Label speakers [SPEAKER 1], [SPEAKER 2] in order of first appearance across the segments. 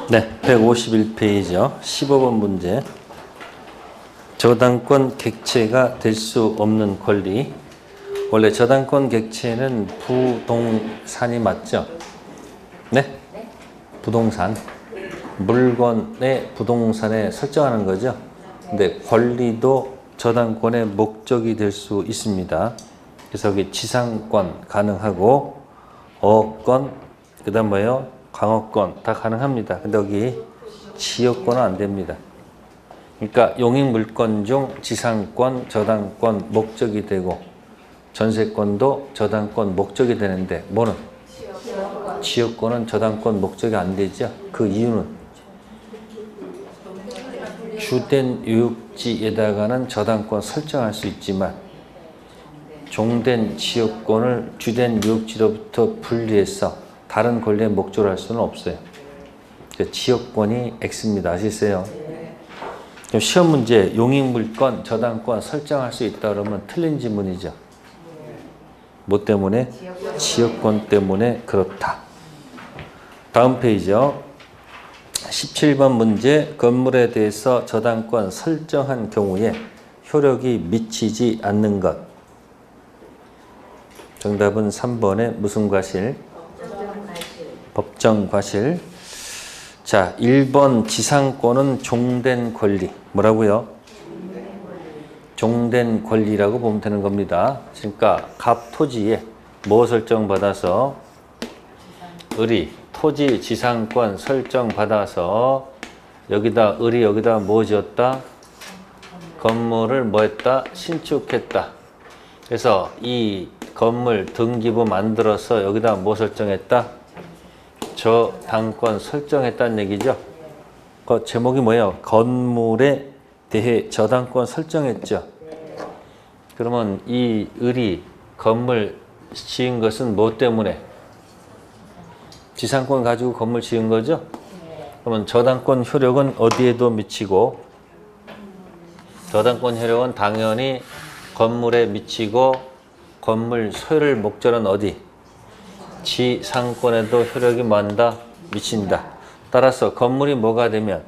[SPEAKER 1] 네, 151페이지요. 15번 문제. 저당권 객체가 될 수 없는 권리. 원래 저당권 객체는 부동산이 맞죠? 네? 부동산. 물건의 부동산에 설정하는 거죠. 근데 권리도 저당권의 목적이 될 수 있습니다. 그래서 여기 지상권 가능하고 어권, 그 다음 뭐예요? 광어권 다 가능합니다. 근데 여기 지역권은 안 됩니다. 그러니까 용익물권 중 지상권, 저당권 목적이 되고 전세권도 저당권 목적이 되는데 뭐는? 지역권은 저당권 목적이 안 되죠. 그 이유는 주된 유역지에다가는 저당권 설정할 수 있지만 종된 지역권을 주된 유역지로부터 분리해서 다른 권리의 목적으로 할 수는 없어요. 지역권이 X입니다. 아시세요? 그럼 시험 문제 용익물권, 저당권 설정할 수 있다 그러면 틀린 지문이죠. 뭐 때문에? 지역권 때문에 그렇다. 다음 페이지요. 17번 문제 건물에 대해서 저당권 설정한 경우에 효력이 미치지 않는 것. 정답은 3번에 무슨 과실? 법정 과실. 자, 1번 지상권은 종된 권리. 뭐라고요? 종된 권리라고 보면 되는 겁니다. 그러니까 갑 토지에 뭐 설정받아서 을이 토지 지상권 설정받아서 여기다 을이 여기다 뭐 지었다? 건물을 뭐 했다? 신축했다. 그래서 이 건물 등기부 만들어서 여기다 뭐 설정했다? 저당권 설정했다는 얘기죠. 그 제목이 뭐예요? 건물에 대해 저당권 설정했죠. 그러면 이 을이 건물 지은 것은 뭐 때문에? 지상권 가지고 건물 지은 거죠? 그러면 저당권 효력은 어디에도 미치고 저당권 효력은 당연히 건물에 미치고 건물 소유를 목적은 어디? 지상권에도 효력이 뭐한다? 미친다. 따라서 건물이 뭐가 되면?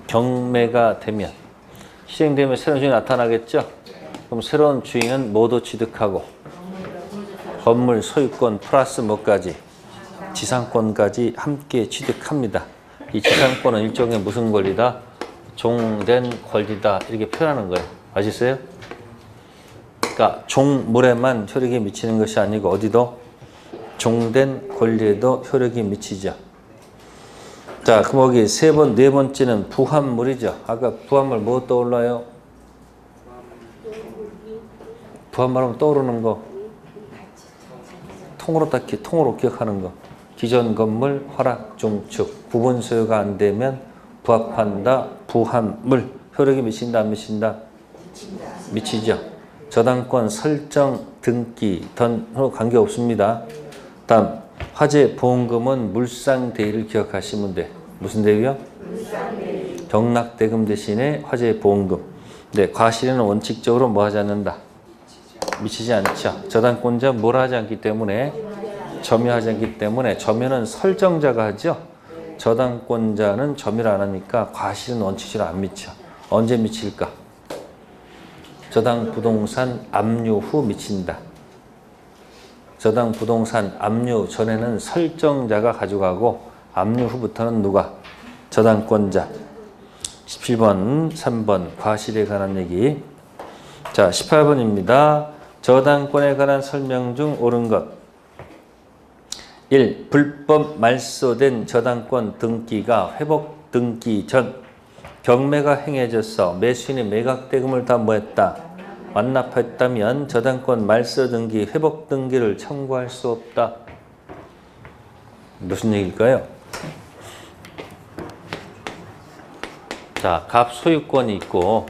[SPEAKER 1] 경매가 되면 시행되면 새로운 주인이 나타나겠죠? 그럼 새로운 주인은 모두 취득하고 건물 소유권 플러스 뭐까지? 지상권까지 함께 취득합니다. 이 지상권은 일종의 무슨 권리다? 종된 권리다. 이렇게 표현하는 거예요. 아시겠어요? 그러니까 종물에만 효력이 미치는 것이 아니고 어디도 종된 권리에도 효력이 미치죠. 자, 그럼 여기 네 번째는 부합물이죠. 아까 부합물 뭐 떠올라요? 부합물 하면 떠오르는 거. 통으로 기억하는 거. 기존 건물 허락 중축 부분 소유가 안 되면 부합한다. 부합물 효력이 미친다 안 미친다? 미치죠. 저당권 설정 등기 던으로 관계없습니다. 다음 화재 보험금은 물상대위를 기억하시면 돼. 무슨 대위요? 물상대위. 경락대금 대신에 화재 보험금. 네, 과실에는 원칙적으로 뭐 하지 않는다? 미치지 않죠. 저당권자 뭘 하지 않기 때문에 점유하지 않기 때문에 점유는 설정자가 하죠. 저당권자는 점유를 안 하니까 과실은 원칙적으로 안 미쳐. 언제 미칠까? 저당 부동산 압류 후 미친다. 저당 부동산 압류 전에는 설정자가 가져가고 압류 후부터는 누가? 저당권자. 17번, 3번 과실에 관한 얘기. 자, 18번입니다. 저당권에 관한 설명 중 옳은 것. 1. 불법 말소된 저당권 등기가 회복 등기 전 경매가 행해져서 매수인이 매각대금을 다 뭐했다? 완납했다면 저당권 말소 등기, 회복 등기를 청구할 수 없다. 무슨 얘기일까요? 자, 갑 소유권이 있고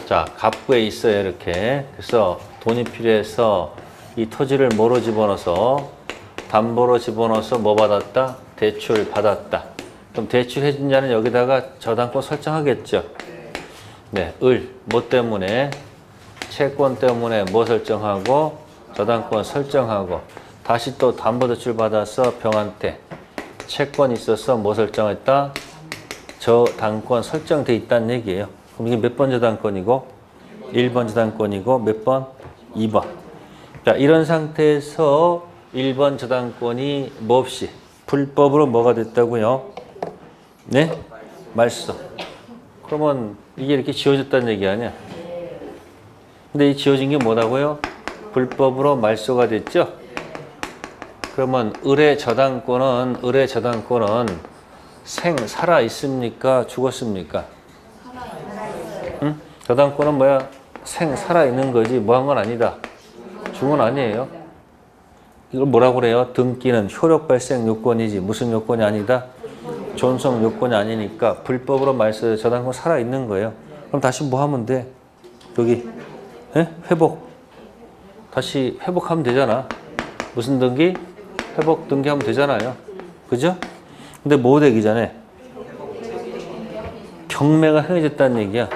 [SPEAKER 1] 자, 갑구에 있어요. 이렇게. 그래서 돈이 필요해서 이 토지를 뭐로 집어넣어서 담보로 집어넣어서 뭐 받았다? 대출 받았다. 그럼 대출해준 자는 여기다가 저당권 설정하겠죠. 네, 뭐 때문에? 채권 때문에 뭐 설정하고 저당권 설정하고 다시 또 담보대출 받아서 병한테 채권이 있어서 뭐 설정했다? 저당권 설정돼 있다는 얘기예요. 그럼 이게 몇 번 저당권이고? 1번 저당권이고 몇 번? 2번. 자, 이런 상태에서 1번 저당권이 뭐 없이 불법으로 뭐가 됐다고요? 네? 말소. 그러면 이게 이렇게 지워졌다는 얘기 아니야? 근데 이 지워진 게 뭐라고요? 불법으로 말소가 됐죠? 그러면 을의 저당권은 살아 있습니까? 죽었습니까? 응? 저당권은 뭐야? 살아 있는 거지 뭐 한 건 아니다. 죽은 건 아니에요. 이걸 뭐라고 그래요? 등기는 효력 발생 요건이지 무슨 요건이 아니다? 존속 요건이 아니니까 불법으로 말소 저당권 살아 있는 거예요. 그럼 다시 뭐 하면 돼? 여기 회복. 다시 회복하면 되잖아. 무슨 등기? 회복 등기하면 되잖아요. 그죠? 근데 뭐 되기 전에? 경매가 행해졌다는 얘기야.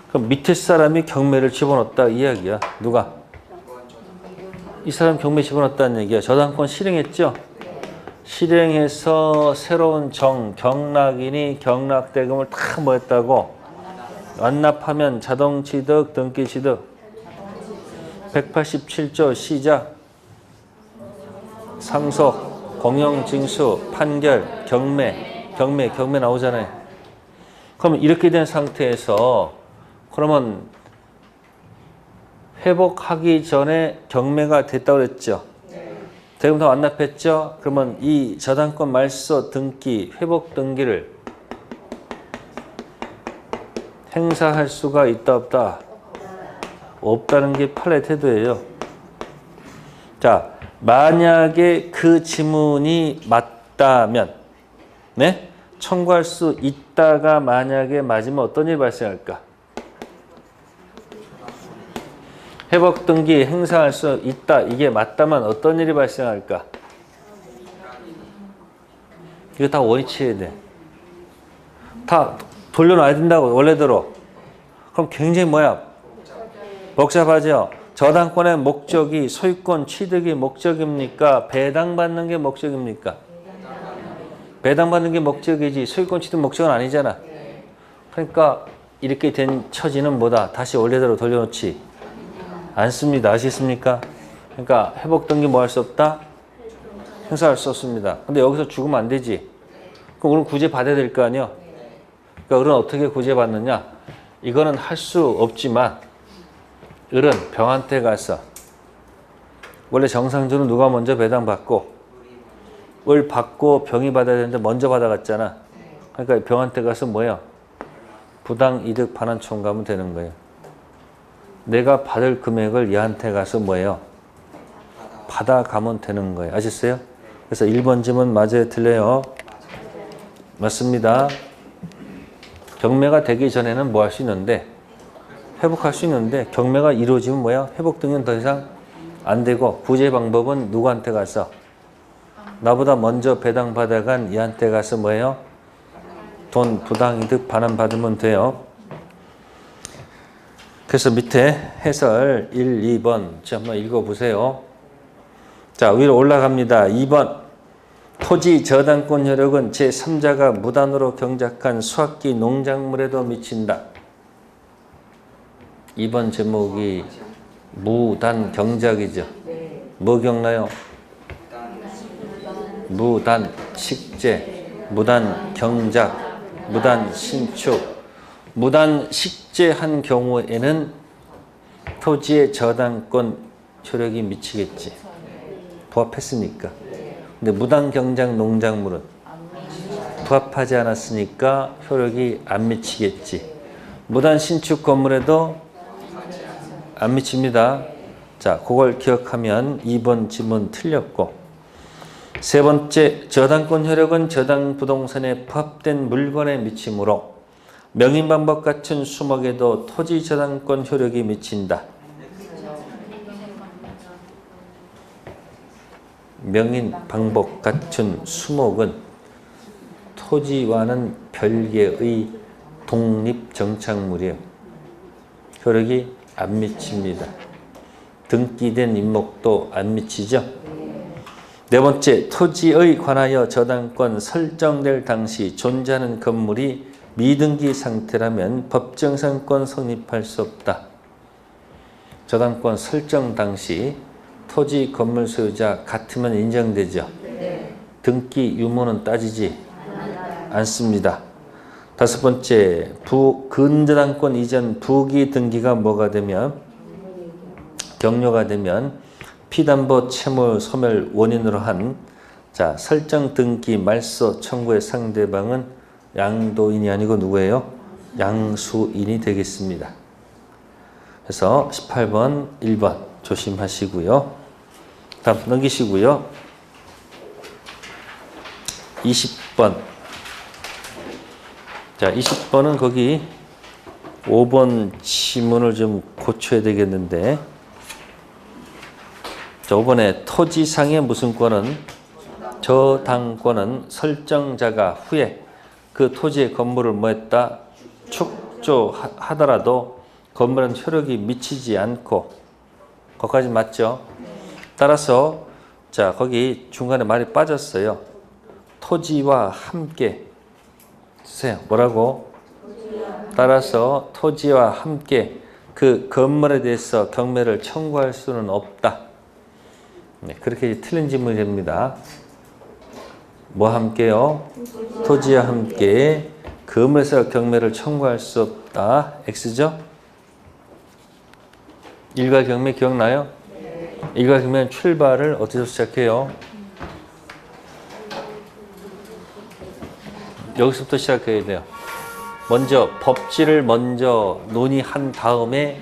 [SPEAKER 1] 그럼 밑에 사람이 경매를 집어넣었다 이 이야기야. 누가? 이 사람 경매 집어넣었다는 얘기야. 저당권 실행했죠? 실행해서 새로운 경락인이 경락대금을 다 뭐 했다고? 완납하면 자동취득, 등기취득 187조 시작 상속, 공영징수, 판결, 경매 나오잖아요. 그러면 이렇게 된 상태에서 그러면 회복하기 전에 경매가 됐다고 그랬죠. 대금 다 완납했죠. 그러면 이 저당권 말소 등기, 회복 등기를 행사할 수가 있다 없다? 없다는 게 판례 태도예요. 자, 만약에 그 지문이 맞다면, 네? 청구할 수 있다가 만약에 맞으면 어떤 일이 발생할까? 회복 등기 행사할 수 있다. 이게 맞다면 어떤 일이 발생할까? 이거 다 원위치해야 돼. 다 돌려놔야 된다고 원래대로. 그럼 굉장히 뭐야? 복잡하죠? 저당권의 목적이 소유권 취득이 목적입니까? 배당받는 게 목적입니까? 배당받는 게 목적이지 소유권 취득 목적은 아니잖아. 그러니까 이렇게 된 처지는 뭐다? 다시 원래대로 돌려놓지 않습니다. 아시겠습니까? 그러니까 회복 등기 뭐 할 수 없다? 행사할 수 없습니다. 근데 여기서 죽으면 안 되지. 그럼 우리는 구제 받아야 될 거 아니야? 그러니까 우리는 어떻게 구제 받느냐? 이거는 할 수 없지만 을은 병한테 가서 원래 정상적으로 누가 먼저 배당받고 을 받고 병이 받아야 되는데 먼저 받아갔잖아. 그러니까 병한테 가서 뭐야? 부당이득 반환 청구하면 되는 거예요. 내가 받을 금액을 얘한테 가서 뭐예요? 받아가면 되는 거예요. 아셨어요? 그래서 1번 질문 맞아요? 틀려요? 맞습니다. 경매가 되기 전에는 뭐 할 수 있는데 회복할 수 있는데 경매가 이루어지면 뭐야? 회복 등은 더 이상 안 되고 구제 방법은 누구한테 가서? 나보다 먼저 배당받아간 얘한테 가서 뭐예요? 돈 부당이득 반환받으면 돼요. 그래서 밑에 해설 1, 2번 한번 읽어보세요. 자, 위로 올라갑니다. 2번 토지 저당권 효력은 제3자가 무단으로 경작한 수확기 농작물에도 미친다. 2번 제목이 무단 경작이죠. 뭐 경나요? 무단 식재, 무단 경작, 무단 신축. 무단 식재한 경우에는 토지의 저당권 효력이 미치겠지. 부합했으니까. 근데 무단 경작 농작물은 부합하지 않았으니까 효력이 안 미치겠지. 무단 신축 건물에도 안 미칩니다. 자, 그걸 기억하면 2번 지문 틀렸고, 세 번째, 저당권 효력은 저당 부동산에 부합된 물건에 미치므로 명인 방법 같은 수목에도 토지 저당권 효력이 미친다. 명인 방법 같은 수목은 토지와는 별개의 독립 정착물이에요. 효력이 안 미칩니다. 등기된 임목도 안 미치죠. 네 번째, 토지에 관하여 저당권 설정될 당시 존재하는 건물이 미등기 상태라면 법정상권 성립할 수 없다. 저당권 설정 당시 토지 건물 소유자 같으면 인정되죠. 등기 유무는 따지지 않습니다. 다섯 번째, 근저당권 이전 부기 등기가 뭐가 되면 격려가 되면 피담보 채무 소멸 원인으로 한 설정 등기 말소 청구의 상대방은 양도인이 아니고 누구예요? 양수인이 되겠습니다. 그래서 18번, 1번 조심하시고요. 다음 넘기시고요. 20번. 20번은 거기 5번 지문을 좀 고쳐야 되겠는데, 5번에 토지상의 무슨 권은 저당권은 설정자가 후에 그 토지의 건물을 뭐 했다? 축조하더라도 건물은 효력이 미치지 않고, 거기까지 맞죠? 따라서 거기 중간에 말이 빠졌어요. 토지와 함께 주세요. 뭐라고? 따라서 토지와 함께 그 건물에 대해서 경매를 청구할 수는 없다. 네, 그렇게 틀린 질문이 됩니다. 뭐 함께요? 토지와 함께 건물에서 경매를 청구할 수 없다. X죠? 일괄 경매 기억나요? 일괄 경매는 출발을 어디서 시작해요? 여기서부터 시작해야 돼요. 먼저 법지를 먼저 논의한 다음에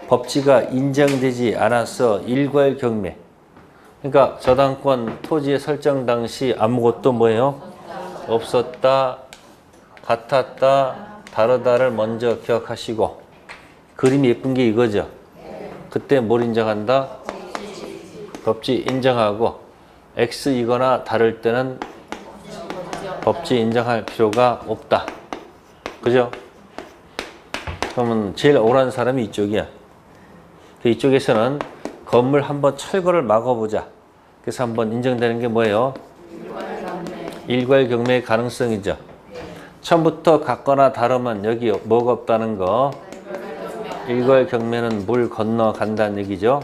[SPEAKER 1] 법지가 인정되지 않아서 일괄 경매. 그러니까 저당권 토지의 설정 당시 아무것도 뭐예요? 없었다, 같았다, 다르다를 먼저 기억하시고, 그림이 예쁜 게 이거죠. 그때 뭘 인정한다? 법지 인정하고, X이거나 다를 때는 법지 인정할 필요가 없다. 그죠? 그러면 제일 억울한 사람이 이쪽이야. 이쪽에서는 건물 한번 철거를 막아보자. 그래서 한번 인정되는 게 뭐예요? 일괄 경매의 가능성이죠. 처음부터 같거나 다르면 여기 뭐가 없다는 거. 일괄 경매는 물 건너간다는 얘기죠.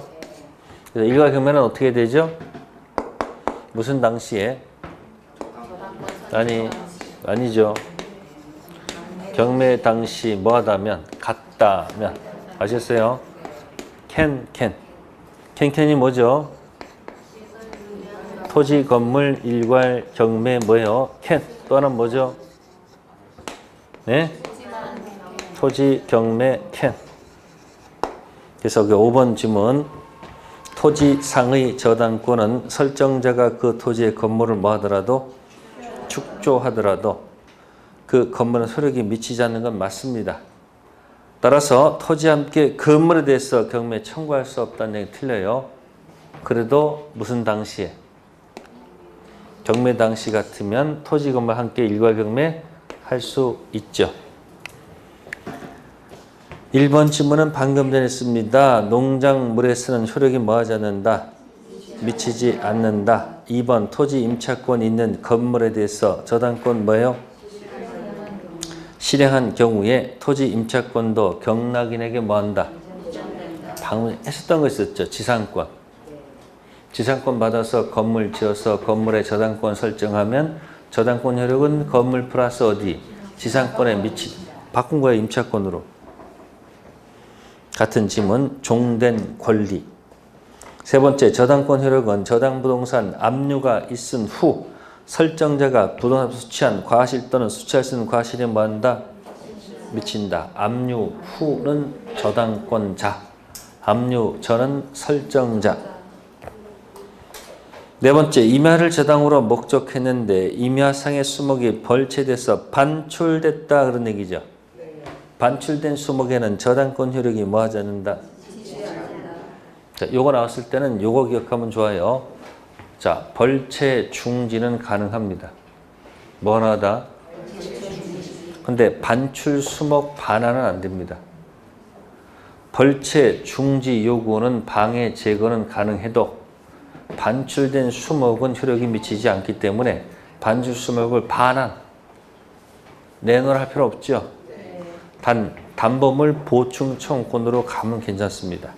[SPEAKER 1] 그래서 일괄 경매는 어떻게 되죠? 무슨 당시에? 아니죠. 경매 당시 뭐 하다면? 같다면. 아셨어요? 캔이 뭐죠? 토지 건물 일괄 경매 뭐예요? 또 하나는 뭐죠? 네? 토지 경매 그래서 그 5번 질문, 토지상의 저당권은 설정자가 그 토지의 건물을 뭐 하더라도 축조하더라도 그 건물은 효력이 미치지 않는 건 맞습니다. 따라서 토지와 함께 건물에 대해서 경매 청구할 수 없다는 얘기 틀려요. 그래도 무슨 당시에? 경매 당시 같으면 토지 건물 함께 일괄 경매 할 수 있죠. 1번 질문은 방금 전에 했습니다. 농작물에서는 효력이 뭐하지 않는다? 미치지 않는다. 2번 토지 임차권 있는 건물에 대해서 저당권 뭐예요? 실행한 경우에 토지 임차권도 경락인에게 뭐한다? 방금 했었던 거 있었죠. 지상권. 지상권 받아서 건물 지어서 건물에 저당권 설정하면 저당권 효력은 건물 플러스 어디? 지상권에 바꾼 거예요. 임차권으로. 같은 지문, 종된 권리. 세 번째, 저당권 효력은 저당부동산 압류가 있은 후 설정자가 부동산 수취한 과실 또는 수취할 수 있는 과실에 뭐한다? 미친다. 압류 후는 저당권자, 압류 전은 설정자. 네 번째, 임야를 저당으로 목적했는데 임야상의 수목이 벌채돼서 반출됐다 그런 얘기죠. 반출된 수목에는 저당권 효력이 뭐하지 않는다? 자, 요거 나왔을 때는 요거 기억하면 좋아요. 자, 벌채 중지는 가능합니다. 뭐 하나다? 근데 반출 수목 반환은 안 됩니다. 벌채 중지 요구는 방해 제거는 가능해도 반출된 수목은 효력이 미치지 않기 때문에 반출 수목을 반환 내놓을 할 필요 없죠. 단 담보물 보충 청구권으로 가면 괜찮습니다.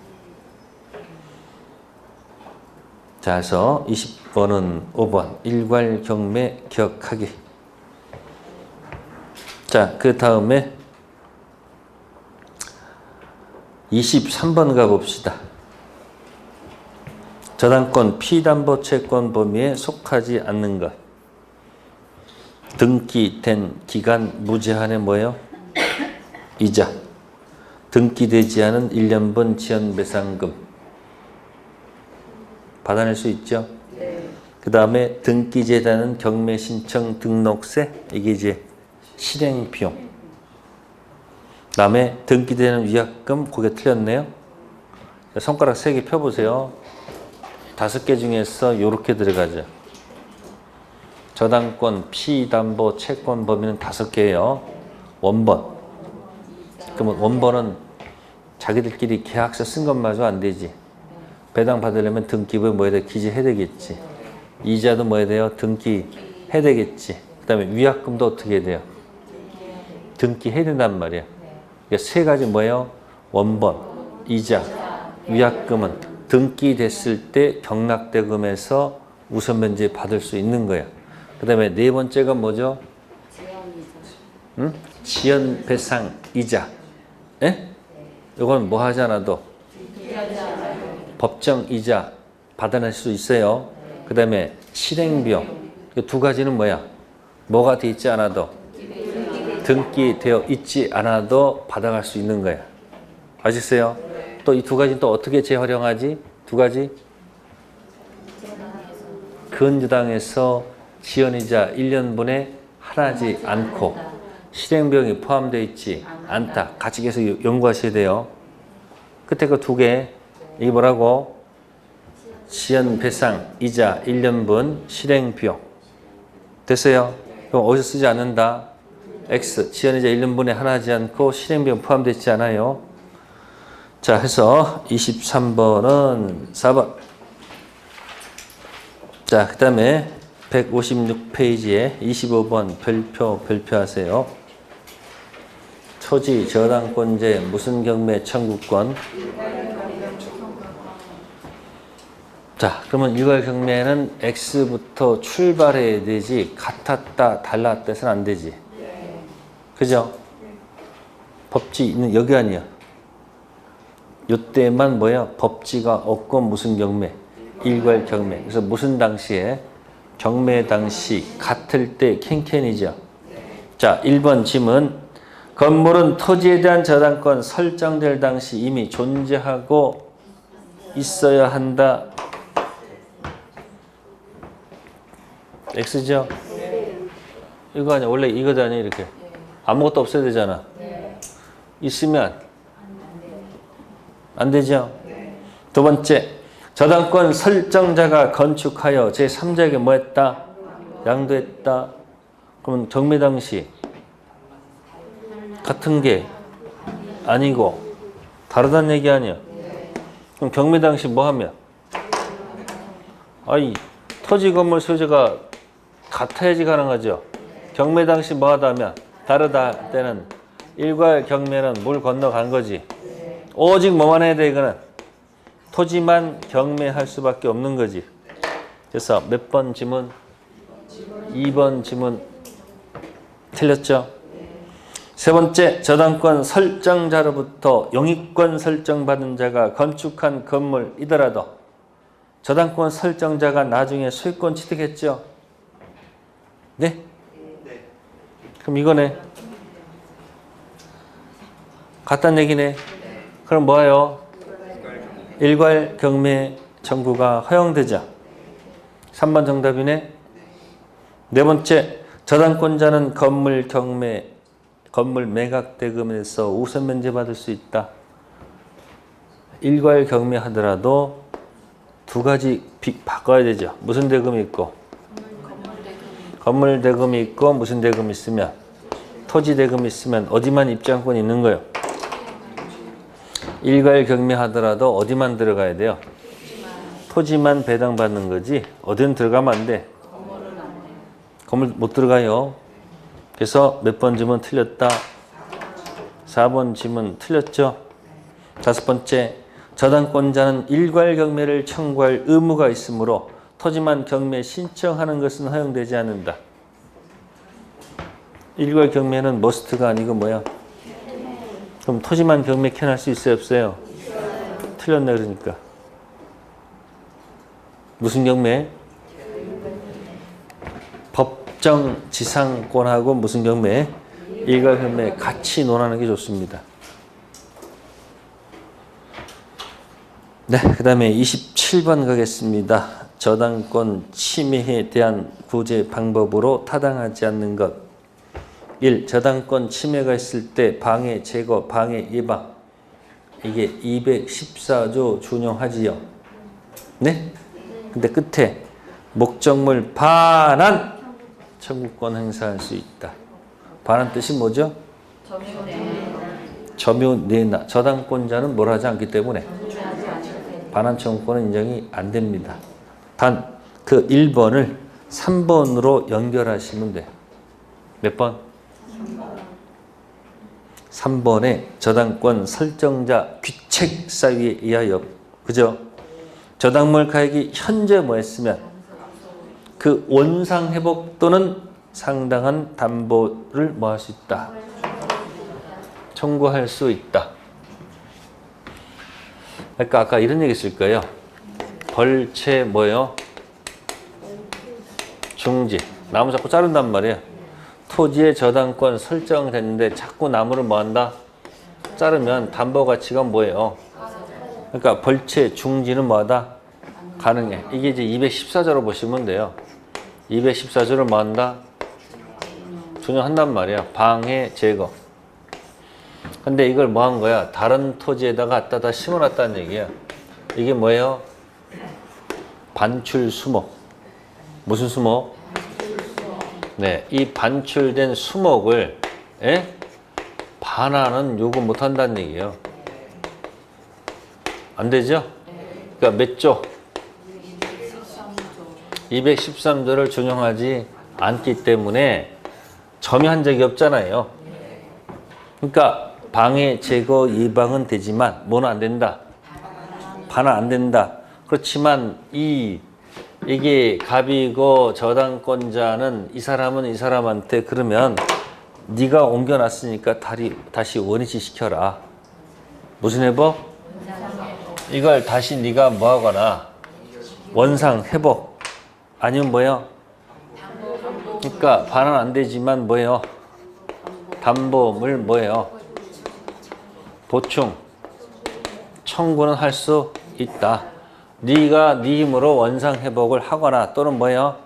[SPEAKER 1] 자, 그래서 20번은 5번 일괄 경매 기억하기. 자, 그 다음에 23번 가봅시다. 저당권 피담보 채권 범위에 속하지 않는 것. 등기된 기간 무제한의 뭐예요? 이자. 등기되지 않은 1년분 지연배상금. 받아낼 수 있죠? 그 다음에 등기재단은 경매신청 등록세. 이게 이제 실행비용. 그 다음에 등기되는 위약금. 그게 틀렸네요. 손가락 3개 펴보세요. 5개 중에서 이렇게 들어가죠. 저당권, 피담보, 채권 범위는 5개예요. 원본. 그러면 원본은 자기들끼리 계약서 쓴 것마저 안 되지. 배당 받으려면 등기부에 뭐 해야 돼? 기재해야 되겠지. 이자도 뭐 해야 돼요? 등기해야 되겠지. 그 다음에 위약금도 어떻게 해야 돼요? 등기해야 된단 말이야. 그러니까 3가지 뭐예요? 원본, 이자, 위약금은 등기됐을 때 경락대금에서 우선 면제 받을 수 있는 거야. 그 다음에 4번째가 뭐죠? 응? 지연 배상 이자. 예? 이건 뭐 하지 않아도 법정 이자 받아낼 수 있어요. 그 다음에 실행비용. 이 2가지는 뭐야? 뭐가 돼 있지 않아도 등기되어 있지 않아도 받아갈 수 있는 거야. 아시겠어요? 또 이 2가지는 또 어떻게 재활용하지? 2가지? 근저당에서 지연이자 1년분에 하지 않고 실행비용이 포함되어 있지 않다. 같이 계속 연구하셔야 돼요. 끝에 그 2개. 이게 뭐라고? 지연 배상 이자 1년분 실행비용. 됐어요? 그럼 어디서 쓰지 않는다? X. 지연이자 1년분에 하지 않고 실행비용 포함되어 있지 않아요. 자, 해서 23번은 4번. 자, 그 다음에 156페이지에 25번 별표하세요. 토지 저당권제 무슨 경매 청구권. 자, 그러면 일괄 경매는 X부터 출발해야 되지 같았다 달랐다 해서는 안 되지. 그죠? 법지 있는 여기 아니야. 요때만 뭐야? 법지가 없고 무슨 경매? 일괄 경매. 그래서 무슨 당시에? 경매 당시 같을 때 캔캔이죠. 자, 1번 질문. 건물은 토지에 대한 저당권 설정될 당시 이미 존재하고 있어야 한다. X죠? 이거 아니야. 원래 이거도 아니야. 이렇게. 아무것도 없어야 되잖아. 있으면 안 되죠? 2번째. 저당권 설정자가 건축하여 제3자에게 뭐 했다? 양도했다. 그러면 경매 당시 같은 게 아니고 다르다는 얘기 아니야. 그럼 경매 당시 뭐 하면? 아이, 토지 건물 소유자가 같아야지 가능하죠. 경매 당시 뭐 하다면? 다르다 때는 일괄 경매는 물 건너간 거지. 오직 뭐만 해야 돼, 이거는? 토지만 경매할 수밖에 없는 거지. 그래서 몇 번 지문? 2번 지문 틀렸죠? 3번째, 저당권 설정자로부터 용익권 설정받은 자가 건축한 건물이더라도 저당권 설정자가 나중에 소유권 취득했죠? 네? 그럼 이거네. 같다는 얘기네. 그럼 뭐예요? 일괄 경매 청구가 허용되죠. 3번 정답이네. 4번째, 저당권자는 건물 매각 대금에서 우선 면제받을 수 있다. 일괄 경매하더라도 2가지 바꿔야 되죠. 무슨 대금이 있고? 건물 대금이 있고 무슨 대금이 있으면? 토지 대금이 있으면 어디만 입장권이 있는 거예요? 일괄 경매하더라도 어디만 들어가야 돼요? 토지만 배당받는 거지 어디는 들어가면 안 돼. 건물 못 들어가요. 그래서 몇 번 지문 틀렸다. 4번 지문 틀렸죠. 5번째, 저당권자는 일괄 경매를 청구할 의무가 있으므로 토지만 경매 신청하는 것은 허용되지 않는다. 일괄 경매는 머스트가 아니고 뭐야? 그럼 토지만 경매 캔할 수 있어요, 없어요? 틀렸네 그러니까. 무슨 경매? 법정 지상권하고 무슨 경매? 일괄 경매 같이 논하는 게 좋습니다. 네, 그 다음에 27번 가겠습니다. 저당권 침해에 대한 구제 방법으로 타당하지 않는 것. 1. 저당권 침해가 있을 때 방해, 제거, 방해, 예방. 이게 214조 준용하지요. 네? 근데 끝에 목적물 반환 청구권 행사할 수 있다. 반환 뜻이 뭐죠? 점유내나. 저당권자는 뭘 하지 않기 때문에 반환 청구권은 인정이 안 됩니다. 단 그 1번을 3번으로 연결하시면 돼. 몇 번? 3번에 저당권 설정자 귀책 사유에 의하여, 그죠? 저당물 가액이 현재 뭐 했으면 그 원상 회복 또는 상당한 담보를 뭐 할 수 있다. 청구할 수 있다. 그러니까 아까 이런 얘기 했을 거예요. 벌채 뭐예요? 중지. 나무 자꾸 자른단 말이에요. 토지의 저당권 설정됐는데 자꾸 나무를 뭐 한다? 자르면 담보 가치가 뭐예요? 그러니까 벌채 중지는 뭐하다? 가능해. 이게 이제 214조로 보시면 돼요. 214조를 뭐 한다? 준용한단 말이야. 방해, 제거. 근데 이걸 뭐 한 거야? 다른 토지에다가 갖다다 심어놨다는 얘기야. 이게 뭐예요? 반출 수목. 무슨 수목? 네, 이 반출된 수목을 반환은 요구 못 한다는 얘기예요. 안 되죠? 그러니까 몇 조? 213조를 준용하지 않기 때문에 점유한 적이 없잖아요. 그러니까 방해, 제거, 예방은 되지만 뭐는 안 된다? 반환 안 된다. 그렇지만 이게 갑이고 저당권자는 이 사람은 이 사람한테 그러면 네가 옮겨놨으니까 다시 원위치 시켜라. 무슨 회복? 이걸 다시 네가 뭐 하거나 원상 회복 아니면 뭐요? 그러니까 반환 안 되지만 뭐예요? 담보물 뭐예요? 보충 청구는 할 수 있다. 네가 네 힘으로 원상 회복을 하거나 또는 뭐예요?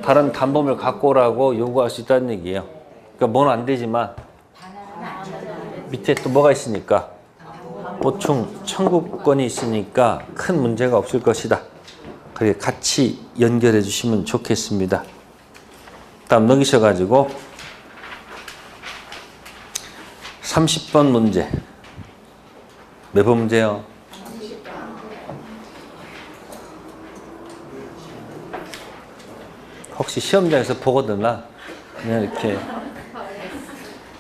[SPEAKER 1] 다른 담보물 갖고 오라고 요구할 수 있다는 얘기예요. 그러니까 뭐는 안 되지만 밑에 또 뭐가 있으니까 보충 청구권이 있으니까 큰 문제가 없을 것이다. 그렇게 같이 연결해 주시면 좋겠습니다. 다음 넘기셔가지고 30번 문제. 몇 번 문제요? 혹시 시험장에서 보거든요. 그냥 이렇게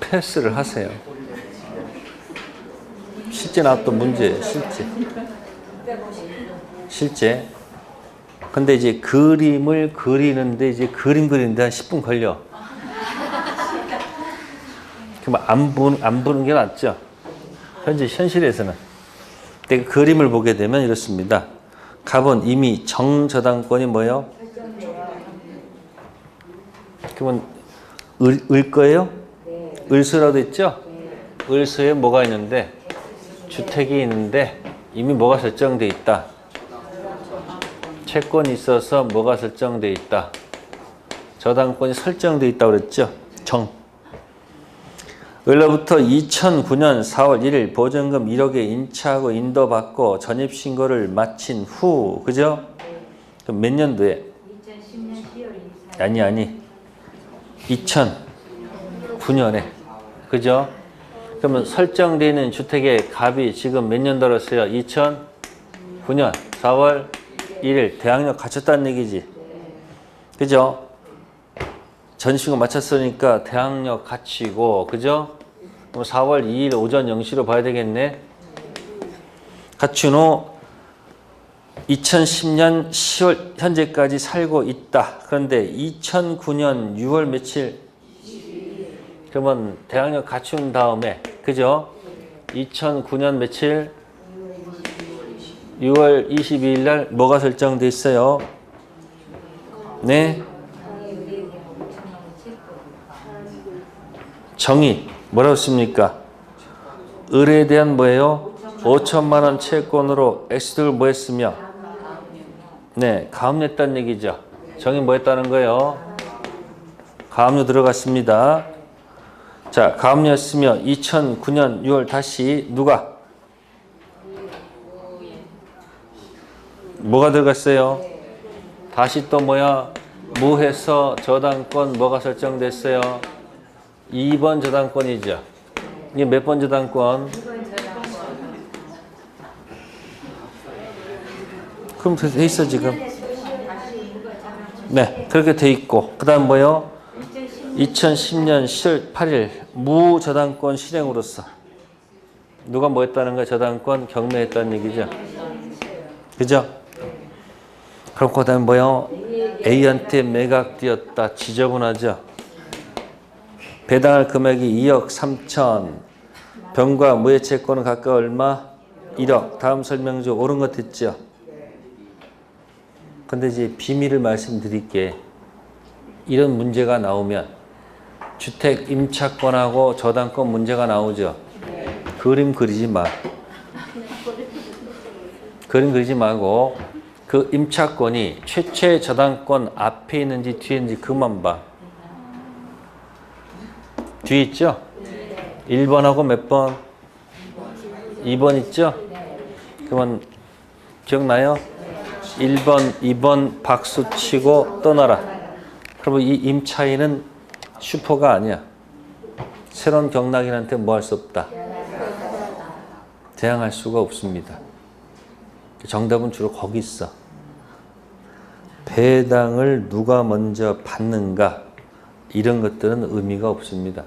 [SPEAKER 1] 패스를 하세요. 실제 나왔던 문제, 실제. 근데 이제 그림을 그리는데 이제 그림 그리는데 한 10분 걸려. 그럼 안 보는 게 낫죠. 현실에서는. 근데 그 그림을 보게 되면 이렇습니다. 갑은 이미 정저당권이 뭐예요? 그러면 을 거예요? 을수라도 있죠? 을수에 뭐가 있는데? 주택이 있는데 이미 뭐가 설정돼 있다? 채권이 있어서 뭐가 설정돼 있다? 저당권이 설정돼 있다고 그랬죠? 정. 을로부터 2009년 4월 1일 보증금 1억에 인차하고 인도받고 전입신고를 마친 후, 그죠? 그럼 몇 년도에?
[SPEAKER 2] 2010년 10월 24일.
[SPEAKER 1] 아니. 2009년에. 그죠? 그러면 설정되어 있는 주택의 값이 지금 몇 년 들었어요? 2009년 4월 1일 대항력 갖췄다는 얘기지. 그죠? 전시고 마쳤으니까 대항력 갖추고, 그죠? 그럼 4월 2일 오전 0시로 봐야 되겠네. 갖춘 후 2010년 10월 현재까지 살고 있다. 그런데 2009년 6월 며칠? 그러면 대항력 갖춘 다음에, 그죠? 2009년 며칠? 6월 22일 날 뭐가 설정돼 있어요? 네? 정의 뭐라고 씁니까? 을에 대한 뭐예요? 5천만 원 채권으로 X를 뭐 했으며? 네, 가압류했다는 얘기죠. 정의 뭐 했다는 거예요? 가압류 들어갔습니다. 자, 가압류였으며 2009년 6월 다시 누가? 뭐가 들어갔어요? 다시 또 뭐야? 무해서 저당권 뭐가 설정됐어요? 2번 저당권이죠. 이게 몇 번 저당권? 그럼 돼 있어 지금. 네, 그렇게 돼 있고. 그 다음 뭐요? 2010년 10월 8일 무저당권 실행으로서 누가 뭐 했다는 거야? 저당권 경매했다는 얘기죠. 그죠? 그럼 그 다음 뭐요? A한테 매각되었다. 지저분하죠? 배당할 금액이 2억 3천. 병과 무해 채권은 각각 얼마? 1억. 다음 설명조 옳은 것 됐죠? 근데 이제 비밀을 말씀드릴게. 이런 문제가 나오면 주택 임차권하고 저당권 문제가 나오죠? 그림 그리지 마. 그림 그리지 말고 그 임차권이 최초의 저당권 앞에 있는지 뒤에 있는지 그만 봐. 뒤에 있죠? 1번하고 몇 번? 2번 있죠? 그러면 기억나요? 1번, 2번 박수 치고 떠나라. 그러면 이 임차인은 슈퍼가 아니야. 새로운 경락인한테 뭐 할 수 없다. 대항할 수가 없습니다. 정답은 주로 거기 있어. 배당을 누가 먼저 받는가 이런 것들은 의미가 없습니다.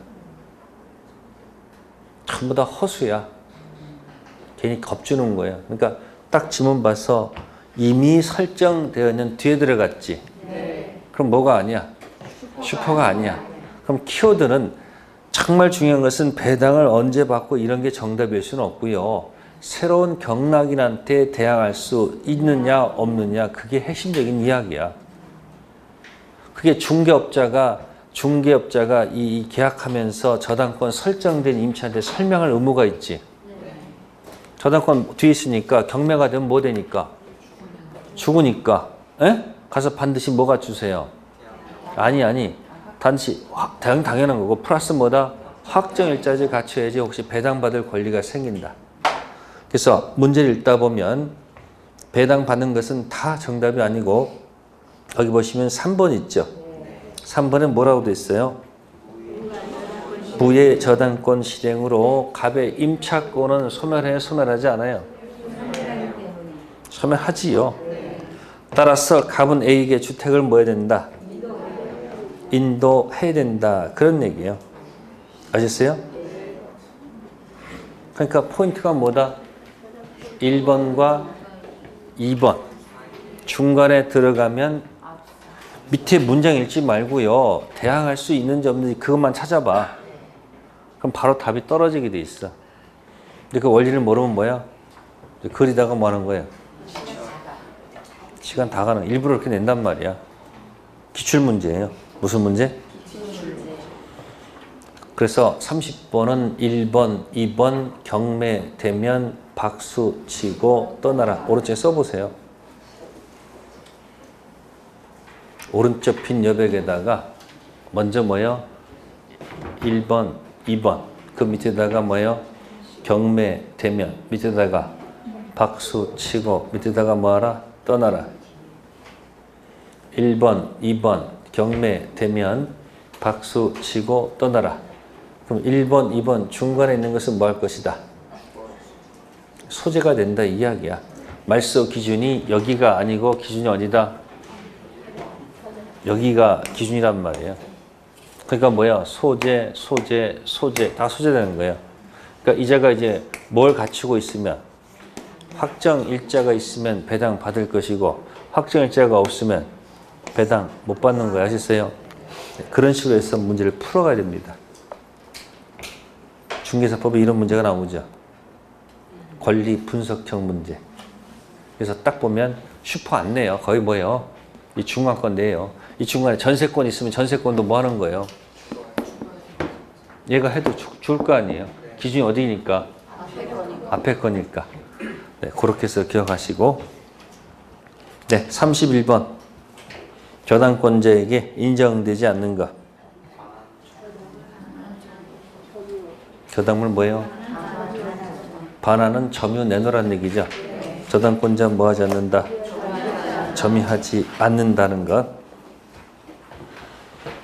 [SPEAKER 1] 전부 다 허수야. 괜히 겁주는 거야. 그러니까 딱 지문 봐서 이미 설정되어 있는 뒤에 들어갔지. 그럼 뭐가 아니야? 슈퍼가 아니야. 그럼 키워드는 정말 중요한 것은 배당을 언제 받고 이런 게 정답일 수는 없고요. 새로운 경락인한테 대항할 수 있느냐 없느냐 그게 핵심적인 이야기야. 그게 중개업자가 이 계약하면서 저당권 설정된 임차한테 설명할 의무가 있지. 저당권 뒤에 있으니까 경매가 되면 뭐 되니까? 죽으니까. 에? 가서 반드시 뭐가 주세요? 아니. 단지 당연한 거고 플러스 뭐다? 확정일자를 갖춰야지 혹시 배당받을 권리가 생긴다. 그래서 문제를 읽다 보면 배당받는 것은 다 정답이 아니고 여기 보시면 3번 있죠. 3번에 뭐라고 돼 있어요? 부의 저당권 실행으로 갑의 임차권은 소멸해 소멸하지 않아요? 소멸하지요. 따라서 갑은 A에게 주택을 뭐 해야 된다? 인도해야 된다. 그런 얘기예요. 아셨어요? 그러니까 포인트가 뭐다? 1번과 2번 중간에 들어가면 밑에 문장 읽지 말고요. 대항할 수 있는지 없는지 그것만 찾아봐. 그럼 바로 답이 떨어지게 돼 있어. 근데 그 원리를 모르면 뭐야? 그리다가 뭐 하는 거예요? 시간 다 가는 일부러 그렇게 낸단 말이야. 기출문제예요. 무슨 문제? 그래서 30번은 1번, 2번 경매되면 박수 치고 떠나라. 오른쪽에 써보세요. 오른쪽 빈 여백에다가 먼저 뭐요? 1번, 2번 그 밑에다가 뭐요? 경매되면 밑에다가 박수 치고 밑에다가 뭐하라? 떠나라. 1번, 2번 경매되면 박수 치고 떠나라. 그럼 1번, 2번 중간에 있는 것은 뭐 할 것이다? 소재가 된다 이 이야기야. 말소 기준이 여기가 아니고 기준이 어디다? 여기가 기준이란 말이에요. 그러니까 뭐야? 소재, 소재, 소재 다 소재되는 거예요. 그러니까 이자가 이제 뭘 갖추고 있으면 확정 일자가 있으면 배당 받을 것이고 확정 일자가 없으면 배당 못 받는 거예요. 아시겠어요? 그런 식으로 해서 문제를 풀어가야 됩니다. 중개사법에 이런 문제가 나오죠. 권리 분석형 문제. 그래서 딱 보면 슈퍼 안 내요. 거의 뭐예요? 이 중간권 내요. 이 중간에 전세권 있으면 전세권도 뭐 하는 거예요? 얘가 해도 줄 거 아니에요. 기준이 어디니까? 앞에 거니까. 네, 그렇게 해서 기억하시고. 네, 31번. 저당권자에게 인정되지 않는 것. 저당물 뭐예요? 반환은 점유 내놓으라는 얘기죠. 저당권자 뭐 하지 않는다? 점유하지 않는다는 것.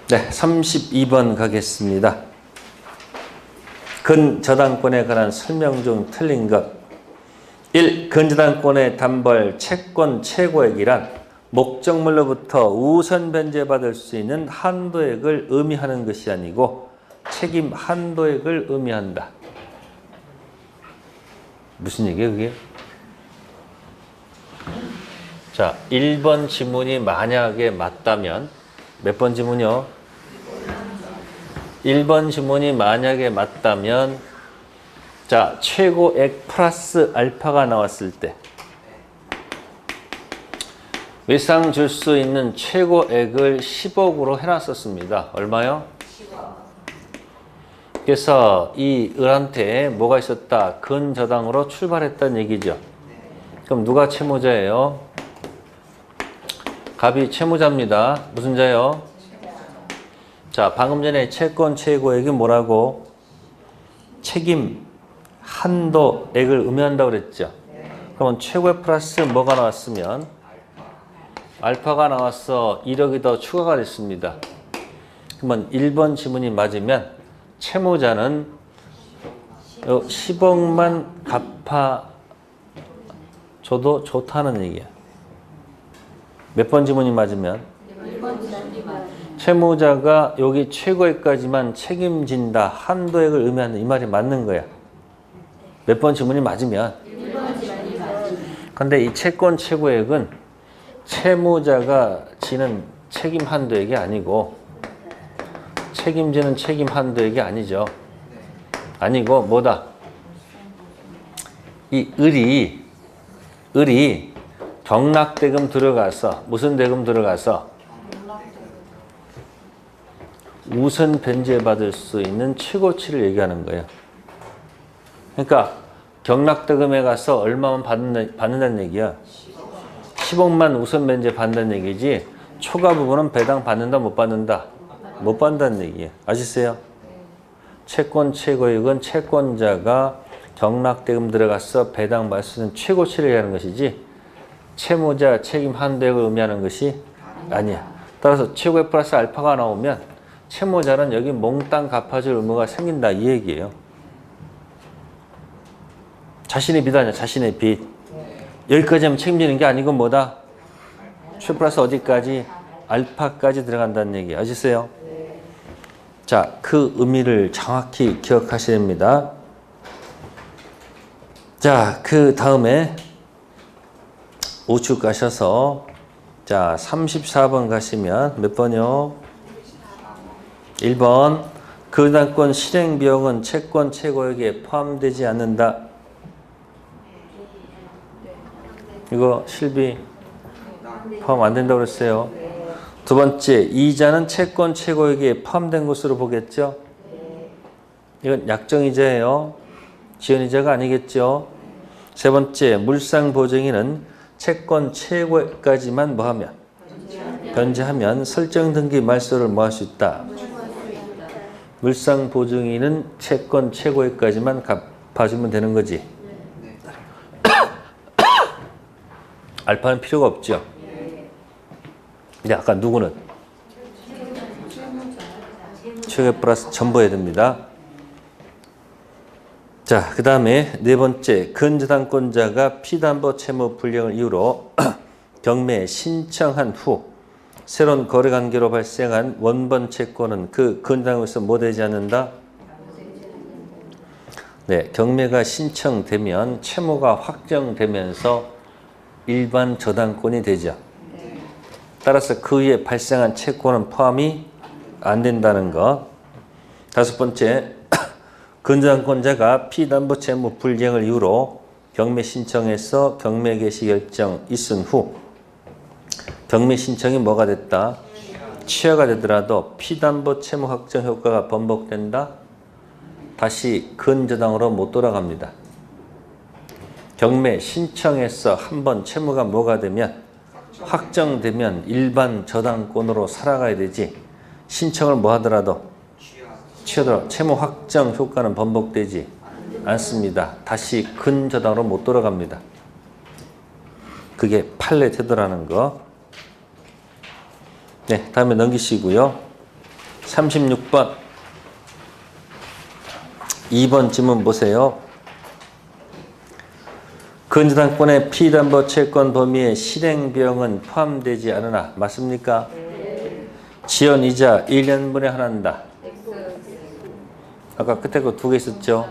[SPEAKER 1] 네, 32번 가겠습니다. 근저당권에 관한 설명 중 틀린 것. 1. 근저당권의 담보할 채권 최고액이란 목적물로부터 우선 변제받을 수 있는 한도액을 의미하는 것이 아니고 책임 한도액을 의미한다. 무슨 얘기예요, 그게? 자, 1번 지문이 만약에 맞다면 몇 번 지문이요? 1번 지문이 만약에 맞다면 자, 최고액 플러스 알파가 나왔을 때 외상 줄 수 있는 최고액을 10억으로 해놨었습니다. 얼마요? 10억. 그래서 이 을한테 뭐가 있었다? 근저당으로 출발했다는 얘기죠. 그럼 누가 채무자예요? 갑이 채무자입니다. 무슨 자요? 자, 방금 전에 채권 최고액이 뭐라고? 책임 한도액을 의미한다고 그랬죠. 그러면 최고액 플러스 뭐가 나왔으면? 알파가 나왔어. 1억이 더 추가가 됐습니다. 그러면 1번 지문이 맞으면 채무자는 10억만 갚아줘도 좋다는 얘기야. 몇 번 지문이 맞으면? 채무자가 여기 최고액까지만 책임진다. 한도액을 의미하는 이 말이 맞는 거야. 몇 번 지문이 맞으면. 근데 이 채권 최고액은 채무자가 지는 책임 한도액이 아니고 책임지는 책임 한도액이 아니죠. 아니고 뭐다? 이 을이 경락대금 들어가서 무슨 대금 들어가서 우선 변제받을 수 있는 최고치를 얘기하는 거예요. 그러니까 경락대금에 가서 얼마만 받는다는 얘기야. 10억만 우선 변제 받는다는 얘기지 초과 부분은 배당 받는다 못 받는다? 못 받는다는 얘기예요. 아시겠어요? 채권 최고액은 채권자가 경락대금 들어가서 배당 받을 수 있는 최고치를 얘기하는 것이지 채무자 책임 한도액을 의미하는 것이 아니야. 따라서 최고액 플러스 알파가 나오면 채무자는 여기 몽땅 갚아줄 의무가 생긴다 이 얘기예요. 자신의 빚 아니야. 자신의 빚. 여기까지 하면 책임지는 게 아니고 뭐다? 최 플러스 어디까지? 알파까지 들어간다는 얘기 아시겠어요? 자, 그 의미를 정확히 기억하셔야 됩니다. 자, 그 다음에 우측 가셔서 자 34번 가시면 몇 번이요? 1번 근저당권 실행 비용은 채권 최고액에 포함되지 않는다. 이거 실비 포함 안 된다고 그랬어요. 두 번째, 이자는 채권 최고액에 포함된 것으로 보겠죠. 이건 약정이자예요. 지연이자가 아니겠죠. 세 번째, 물상보증인은 채권 최고액까지만 뭐하면? 변제하면 설정 등기 말소를 뭐 할 수 있다. 물상보증인은 채권 최고액까지만 갚아주면 되는 거지. 알파는 필요가 없죠. 근데 아까 누구는? 최고액 플러스 전부 해야 됩니다. 자, 그 다음에 네 번째, 근저당권자가 피담보 채무 불이행을 이유로 경매에 신청한 후 새로운 거래관계로 발생한 원본 채권은 그 근저당에서 뭐 되지 않는다? 네, 경매가 신청되면 채무가 확정되면서 일반 저당권이 되죠. 따라서 그 위에 발생한 채권은 포함이 안 된다는 것. 다섯 번째, 근저당권자가 피담보 채무 불이행을 이유로 경매 신청에서 경매 개시 결정 있은 후 경매 신청이 뭐가 됐다? 취하가 되더라도 피담보 채무 확정 효과가 번복된다? 다시 근저당으로 못 돌아갑니다. 경매 신청에서 한번 채무가 뭐가 되면 확정되면 일반 저당권으로 살아가야 되지 신청을 뭐 하더라도 취하더라도 채무 확정 효과는 번복되지 않습니다. 다시 근저당으로 못 돌아갑니다. 그게 판례 태도라는 거. 네, 다음에 넘기시고요. 36번 2번 질문 보세요. 근저당권의 피담보 채권 범위에 실행비용은 포함되지 않으나 맞습니까? 지연이자 1년분의 하나입니다. 아까 끝에 거 두 개 있었죠?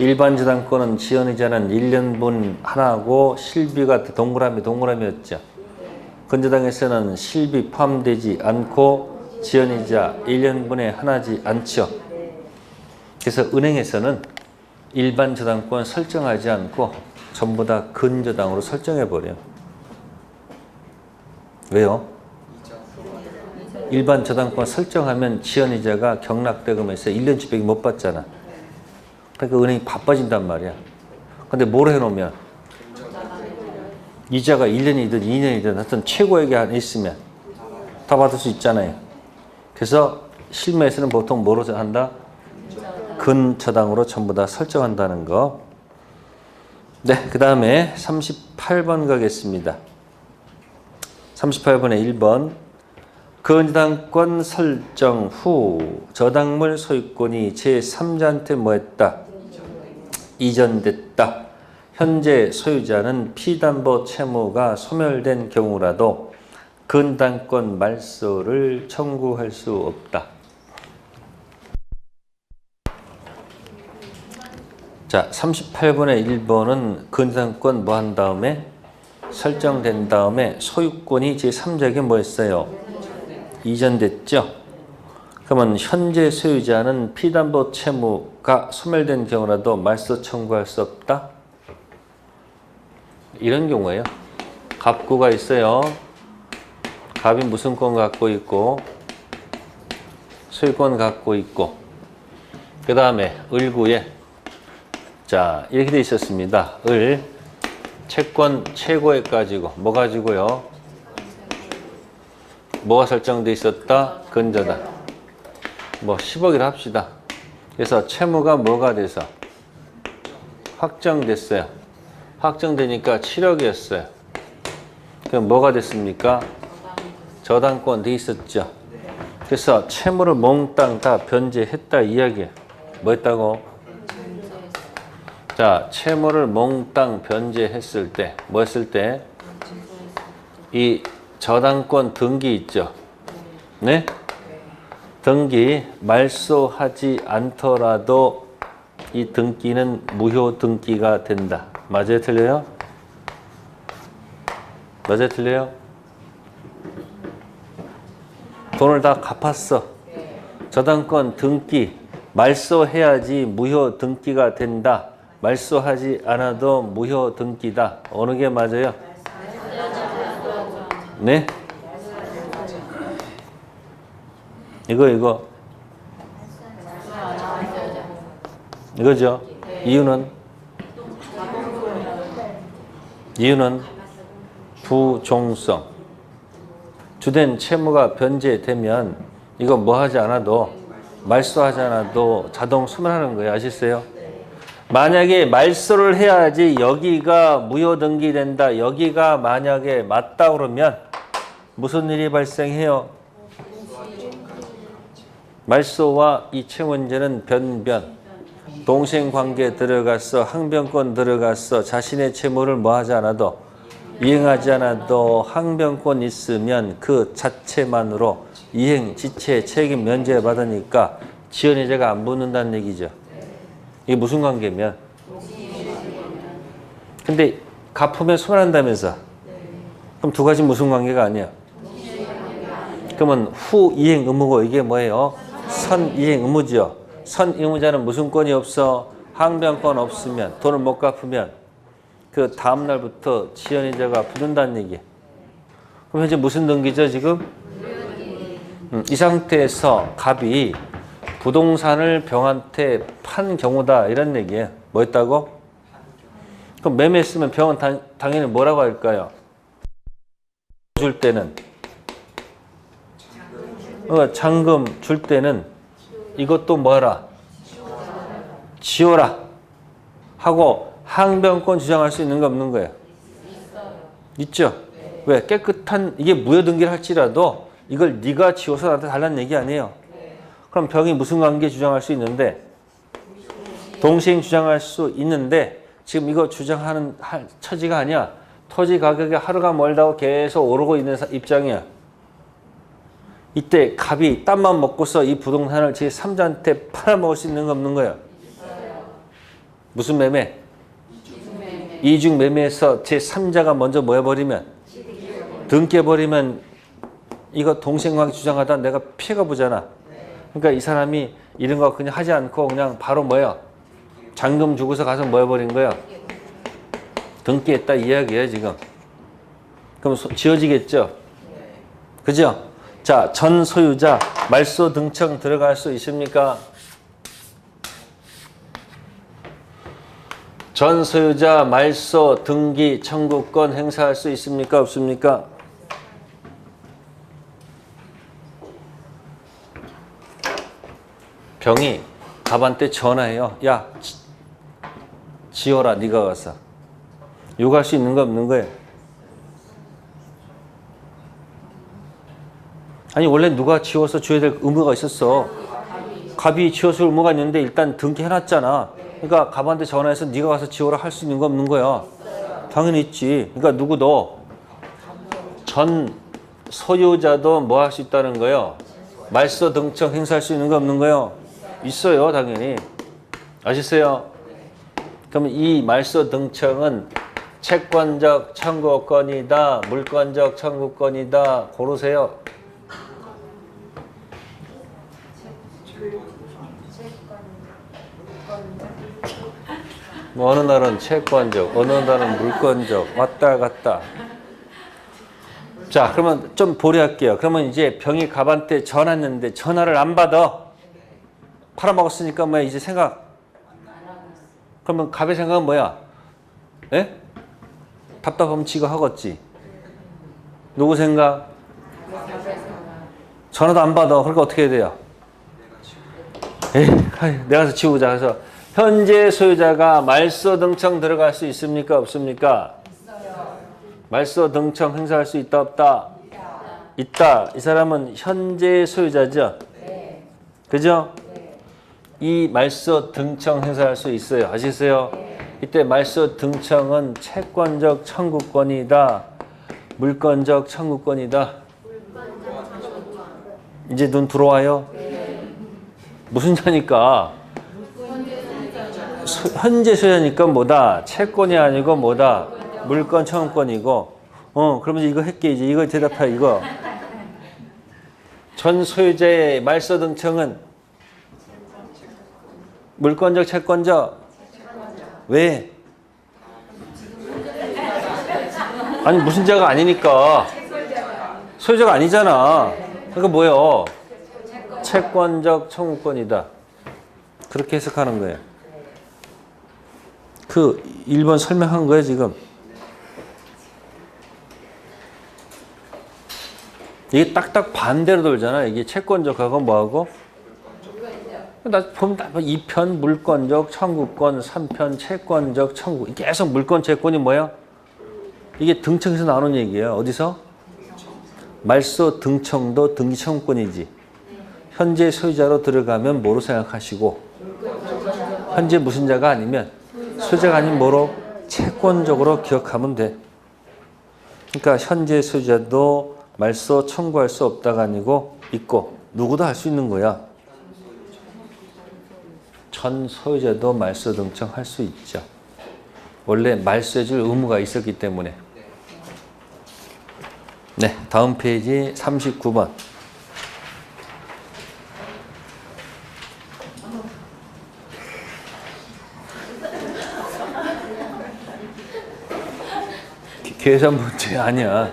[SPEAKER 1] 일반 저당권은 지연이자는 1년분 하나고 실비가 동그라미였죠. 근저당에서는 실비 포함되지 않고 지연이자 1년분의 하나지 않죠. 그래서 은행에서는 일반 저당권 설정하지 않고 전부 다 근저당으로 설정해버려요. 왜요? 일반 저당권 설정하면 지연이자가 경락대금에서 1년치밖에 못 받잖아. 그러니까 은행이 바빠진단 말이야. 근데 뭘 해놓으면 이자가 1년이든 2년이든 하여튼 최고액이 안 있으면 다 받을 수 있잖아요. 그래서 실무에서는 보통 뭐로 한다? 근저당으로 전부 다 설정한다는 거. 네, 그 다음에 38번 가겠습니다. 38번에 1번 근저당권 설정 후 저당물 소유권이 제3자한테 뭐했다? 이전됐다. 현재 소유자는 피담보 채무가 소멸된 경우라도 근저당권 말소를 청구할 수 없다. 자, 38번의 1번은 근저당권 뭐 한 다음에 설정된 다음에 소유권이 제3자에게 뭐 했어요? 이전됐죠? 그러면 현재 소유자는 피담보 채무가 소멸된 경우라도 말소 청구할 수 없다? 이런 경우에요. 갑구가 있어요. 갑이 무슨 권 갖고 있고 소유권 갖고 있고 그 다음에 을구에 자 이렇게 돼 있었습니다. 을 채권 최고액 가지고 뭐 가지고요? 뭐가 설정돼 있었다? 근저당 뭐 10억이라 합시다. 그래서 채무가 뭐가 돼서 확정됐어요. 확정되니까 7억이었어요. 그럼 뭐가 됐습니까? 저당권 돼 있었죠. 그래서 채무를 몽땅 다 변제했다 이야기예요. 뭐 했다고? 자, 채무를 몽땅 변제했을 때, 뭐 했을 때? 이 저당권 등기 있죠? 네? 등기 말소하지 않더라도 이 등기는 무효 등기가 된다. 맞아요? 틀려요? 맞아요? 틀려요? 돈을 다 갚았어. 저당권 등기 말소해야지 무효 등기가 된다. 말소하지 않아도 무효 등기다. 어느 게 맞아요? 네? 이거 이거죠? 이유는 부종성. 주된 채무가 변제되면 이거 뭐 하지 않아도 말소하지 않아도 자동 소멸하는 거예요. 아시겠어요? 만약에 말소를 해야지 여기가 무효 등기된다. 여기가 만약에 맞다 그러면 무슨 일이 발생해요? 말소와 이 채무 문제는 변변. 동생관계 들어갔어, 항변권 들어갔어, 자신의 채무를 뭐 하지 않아도, 이행하지 않아도 항변권 있으면 그 자체만으로 이행, 지체, 책임 면제받으니까 지연이자가 안 붙는다는 얘기죠. 이게 무슨 관계면? 근데 갚으면 손한다면서. 그럼 두 가지 무슨 관계가 아니야? 그러면 후 이행 의무고 이게 뭐예요? 선 이행 의무죠. 선 의무자는 무슨 권이 없어? 항변권 없으면, 돈을 못 갚으면 그 다음 날부터 지연이자가 붙는다는 얘기. 그럼 현재 무슨 등기죠 지금? 이 상태에서 갑이 부동산을 병한테 판 경우다 이런 얘기예요. 뭐 했다고? 그럼 매매했으면 병은 당연히 뭐라고 할까요? 줄 때는 잔금 줄 때는 이것도 뭐라? 지워라 하고 항변권 주장할 수 있는 거 없는 거예요? 있죠? 왜? 깨끗한 이게 무효등기를 할지라도 이걸 네가 지워서 나한테 달라는 얘기 아니에요. 그럼 병이 무슨 관계 주장할 수 있는데? 동시행 주장할 수 있는데 지금 이거 주장하는 처지가 아니야. 토지 가격이 하루가 멀다고 계속 오르고 있는 입장이야. 이때 갑이 땀만 먹고서 이 부동산을 제3자한테 팔아먹을 수 있는 거 없는 거야? 무슨 매매? 이중 매매에서 제3자가 먼저 뭐 해버리면? 등깨버리면 이거 동생관계 주장하다 내가 피해가 보잖아. 그러니까 이 사람이 이런 거 그냥 하지 않고 그냥 바로 뭐야? 잔금 주고서 가서 뭐 해버린 거야? 등기했다 이야기야 지금. 그럼 지어지겠죠? 그죠? 자, 전 소유자 말소 등청 들어갈 수 있습니까? 전 소유자 말소 등기 청구권 행사할 수 있습니까? 없습니까? 병이 갑한테 전화해요. 야, 지어라 네가 가서. 요구할 수 있는 거 없는 거예요? 아니 원래 누가 지워서 줘야 될 의무가 있었어. 갑이 지워줄 의무가 있는데 일단 등기해놨잖아. 그러니까 갑한테 전화해서 네가 가서 지워라 할 수 있는 거 없는 거야? 당연히 있지. 그러니까 누구도 전 소유자도 뭐 할 수 있다는 거예요? 말소 등청 행사할 수 있는 거 없는 거예요? 있어요 당연히. 아시세요? 그러면 이 말소 등청은 채권적 청구권이다, 물권적 청구권이다. 고르세요. 뭐 어느 날은 채권적, 어느 날은 물권적, 왔다 갔다. 자, 그러면 좀 보류할게요. 그러면 이제 병이 갑한테 전화했는데 전화를 안 받아. 팔아먹었으니까 뭐야 이제 생각. 그러면 갑의 생각은 뭐야? 예? 답답하면 지가 하겠지. 누구 생각? 전화도 안 받아. 그러니까 어떻게 해야 돼요? 에이, 내가 가서 지우자. 그래서 현재 소유자가 말소 등청 들어갈 수 있습니까? 없습니까? 있어요. 말소 등청 행사할 수 있다 없다? 있다. 이 사람은 현재 소유자죠? 네. 그죠? 네. 이 말소 등청 행사할 수 있어요. 아시세요? 네. 이때 말소 등청은 채권적 청구권이다. 물권적 청구권이다. 이제 눈 들어와요? 네. 무슨 자니까? 현재 소유자니까 뭐다? 채권이 아니고 뭐다? 물권 청구권이고. 그러면 이거 할게. 이제 이거 대답해. 이거. 전 소유자의 말소 등청은 물권적 채권적? 왜? 아니 무슨 자가 아니니까. 소유자가 아니잖아. 그러니까 뭐예요? 채권적 청구권이다. 그렇게 해석하는 거예요. 그 1번 설명한 거예요 지금. 이게 딱딱 반대로 돌잖아. 이게 채권적하고 뭐하고? 나 보면 2편 물권적 청구권, 3편 채권적 청구. 계속 물권 채권이 뭐야? 이게 등청에서 나오는 얘기예요. 어디서? 말소 등청도 등기 청구권이지. 현재 소유자로 들어가면 뭐로 생각하시고? 현재 무슨자가 아니면 소유자가 아닌 뭐로 채권적으로 기억하면 돼. 그러니까 현재 소유자도 말소 청구할 수 없다가 아니고 있고 누구도 할 수 있는 거야. 전 소유자도 말소 등청할 수 있죠. 원래 말소해줄 의무가 있었기 때문에. 네, 다음 페이지 39번. 계산 문제 아니야.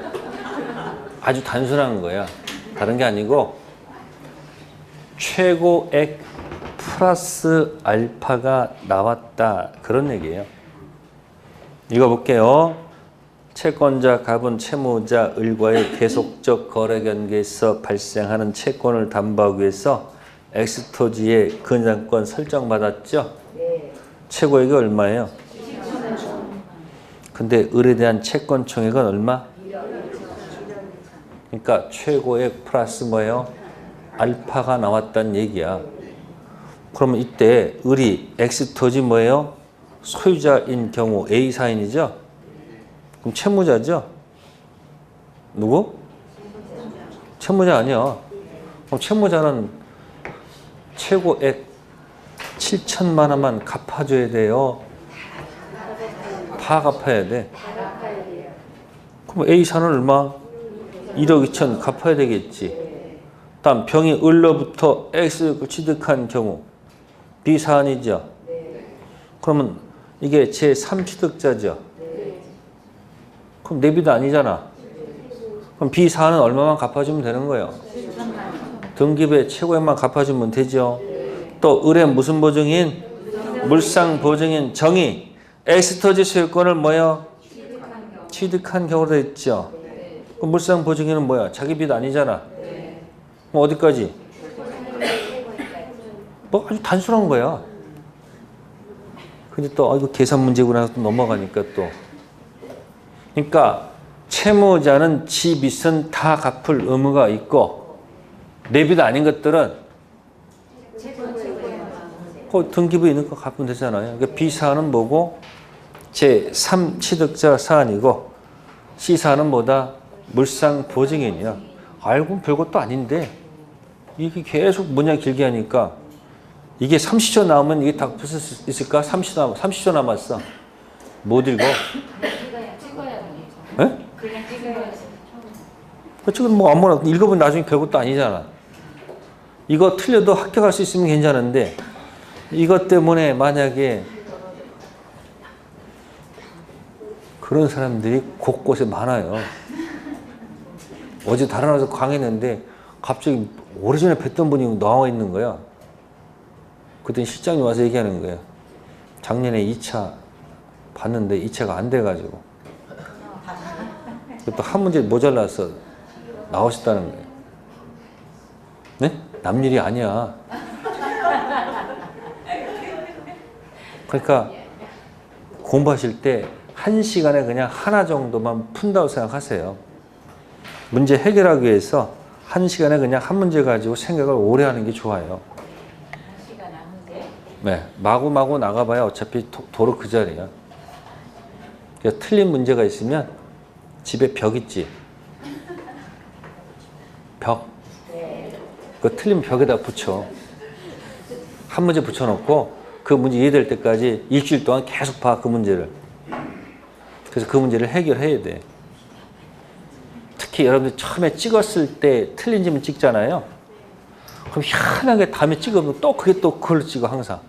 [SPEAKER 1] 아주 단순한 거야. 다른 게 아니고 최고액 플러스 알파가 나왔다. 그런 얘기예요. 이거 볼게요. 채권자 갑은 채무자 을과의 계속적 거래 관계에서 발생하는 채권을 담보하기 위해서 엑스토지의 근저당권 설정받았죠? 네. 최고액이 얼마예요? 근데 을에 대한 채권 총액은 얼마? 그러니까 최고액 플러스 뭐예요? 알파가 나왔다는 얘기야. 그러면 이때 을이 엑스토지 뭐예요? 소유자인 경우 A 사인이죠? 그럼 채무자죠? 누구? 채무자 아니야. 그럼 채무자는 최고액 7천만 원만 갚아줘야 돼요. 다 갚아야 돼. 그럼 A 사는 얼마? 1억 2천 갚아야 되겠지. 다음 병이 을로부터 X를 취득한 경우 B 사안이죠. 그러면 이게 제3취득자죠. 그럼 내비도 아니잖아. 그럼 B 사안은 얼마만 갚아주면 되는 거예요? 등기부의 최고액만 갚아주면 되죠. 또 을의 무슨 보증인? 물상 보증인 정의 엑스토지 소유권을 뭐요? 취득한 경우로 되어 있죠. 그럼 물상 보증인은 뭐야? 자기 빚 아니잖아. 그럼 어디까지? 뭐 아주 단순한 거야. 근데 또 이거 계산 문제구나 또 넘어가니까 또. 그러니까 채무자는 지 빚은 다 갚을 의무가 있고 내 빚 아닌 것들은 그 등기부에 있는 거 갚으면 되잖아요. 그러니까 B 사안은 뭐고 제3취득자 사안이고 C 사안은 뭐다? 물상 보증인이야. 알고 별것도 아닌데 이게 계속 뭐냐 길게 하니까 이게 30초 나오면 이게 다 풀 수 있을까? 30초 남았어. 못 읽어. 예? 지금 뭐 아무나 읽어보면 나중에 별것도 아니잖아. 이거 틀려도 합격할 수 있으면 괜찮은데 이것 때문에 만약에 그런 사람들이 곳곳에 많아요. 어제 다른 나라에서 강의했는데 갑자기 오래전에 뵀던 분이 나와 있는 거야. 그때 실장님 와서 얘기하는 거예요. 작년에 2차 봤는데 2차가 안 돼가지고 또 한 문제 모자라서 나오셨다는 거예요. 네? 남일이 아니야. 그러니까 공부하실 때 1시간에 그냥 하나 정도만 푼다고 생각하세요. 문제 해결하기 위해서 1시간에 그냥 한 문제 가지고 생각을 오래 하는 게 좋아요.
[SPEAKER 2] 1시간 한 문제?
[SPEAKER 1] 네, 마구마구 나가봐야 어차피 도로 그 자리야. 그러니까 틀린 문제가 있으면 집에 벽 있지? 벽. 그 틀린 벽에다 붙여. 한 문제 붙여놓고 그 문제 이해될 때까지 일주일 동안 계속 봐, 그 문제를. 그래서 그 문제를 해결해야 돼. 특히 여러분들 처음에 찍었을 때 틀린 질문 찍잖아요. 그럼 희한하게 다음에 찍으면 또 그게 또 그걸 찍어, 항상.